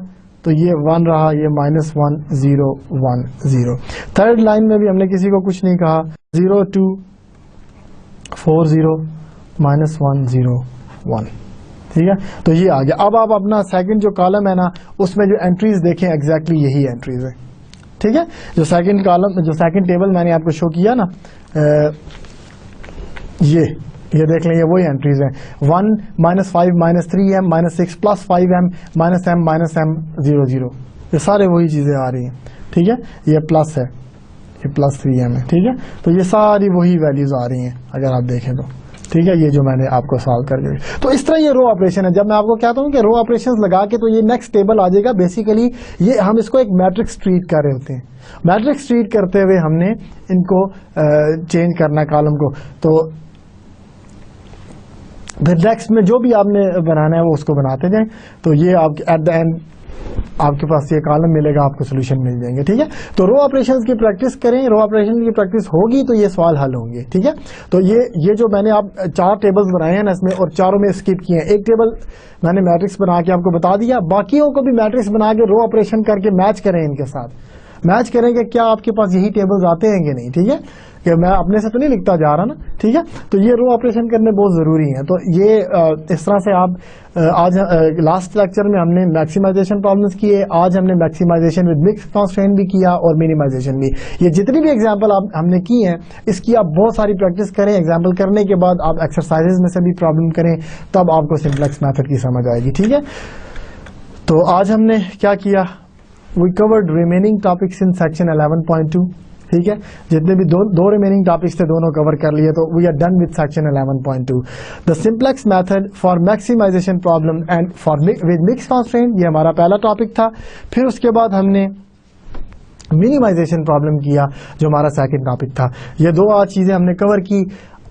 तो ये 1 रहा, ये -1 0 1 0। थर्ड लाइन में भी हमने किसी को कुछ नहीं कहा, 0 2 4 0 -1 0 1। ठीक है, तो ये आ गया। अब आप अपना सेकंड जो कॉलम है ना, उसमें जो एंट्रीज देखें एग्जैक्टली यही एंट्रीज है। ठीक है, जो सेकंड कॉलम जो सेकंड टेबल मैंने आपको शो किया ना, ये देख लें, ये वही एंट्रीज हैं। 1 -5 -3m -6 + 5m -m 0 0, ये सारे वही चीजें आ रही हैं। ठीक है, ये प्लस है, ये +3m है। ठीक है, तो ये सारी वही वैल्यूज आ रही हैं अगर आप देखें तो। ठीक है, ये जो मैंने आपको सॉल्व करके, तो इस तरह ये रो ऑपरेशन है। जब मैं आपको कहता हूँ कि रो ऑपरेशंस लगा के तो ये नेक्स्ट टेबल आ जाएगा। बेसिकली ये हम इसको एक मैट्रिक्स ट्रीट कर रहे होते हैं। मैट्रिक्स ट्रीट करते हुए हमने इनको चेंज करना कॉलम को, तो फिर नेक्स्ट में जो भी आपने बनाना है वो उसको बनाते जाएं। तो ये आप एट द एंड आपके पास ये कॉलम मिलेगा, आपको सोल्यूशन मिल जाएंगे। ठीक है, तो रो ऑपरेशंस की प्रैक्टिस करें, रो ऑपरेशन की प्रैक्टिस होगी तो ये सवाल हल होंगे। ठीक है, तो ये जो मैंने आप 4 टेबल्स बनाए हैं ना इसमें, और चारों में स्किप किए हैं। एक टेबल मैंने मैट्रिक्स बना के आपको बता दिया, बाकियों को भी मैट्रिक्स बना के रो ऑपरेशन करके मैच करें, इनके साथ मैच करें कि क्या आपके पास यही टेबल्स आते हैं कि नहीं। ठीक है, कि मैं अपने से तो नहीं लिखता जा रहा ना। ठीक है, तो ये रो ऑपरेशन करने बहुत जरूरी है। तो ये इस तरह से आप आज लास्ट लेक्चर में हमने मैक्सिमाइजेशन प्रॉब्लम्स किए, आज हमने मैक्सिमाइजेशन विद मिक्स कंस्ट्रेंट भी किया और मिनिमाइजेशन भी। ये जितनी भी एग्जांपल हमने की हैं, इसकी आप बहुत सारी प्रैक्टिस करें। एग्जांपल करने के बाद आप एक्सरसाइजेज में से भी प्रॉब्लम करें, तब आपको सिंप्लेक्स मेथड की समझ आएगी। ठीक है, तो आज हमने क्या किया, we covered remaining topics in section 11.2। ठीक है, जितने भी दो रिमेनिंग टॉपिक्स थे दोनों कवर कर लिए, तो we are done with section 11.2। The simplex method for maximisation problem and for with mix constraint, ये हमारा पहला टॉपिक था। फिर उसके बाद हमने मिनिमाइजेशन प्रॉब्लम किया जो हमारा सेकंड टॉपिक था। ये 2 आज चीजें हमने कवर की।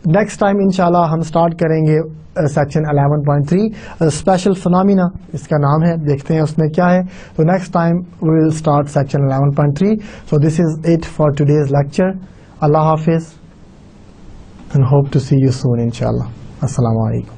नेक्स्ट टाइम इंशाल्लाह हम स्टार्ट करेंगे सेक्शन 11.3 स्पेशल फिनोमिना, इसका नाम है, देखते हैं उसमें क्या है। तो next time we will start section 11.3। So this is it for today's lecture. अल्लाह हाफिज and hope to see you soon इंशाल्लाह। अस्सलाम वालेकुम।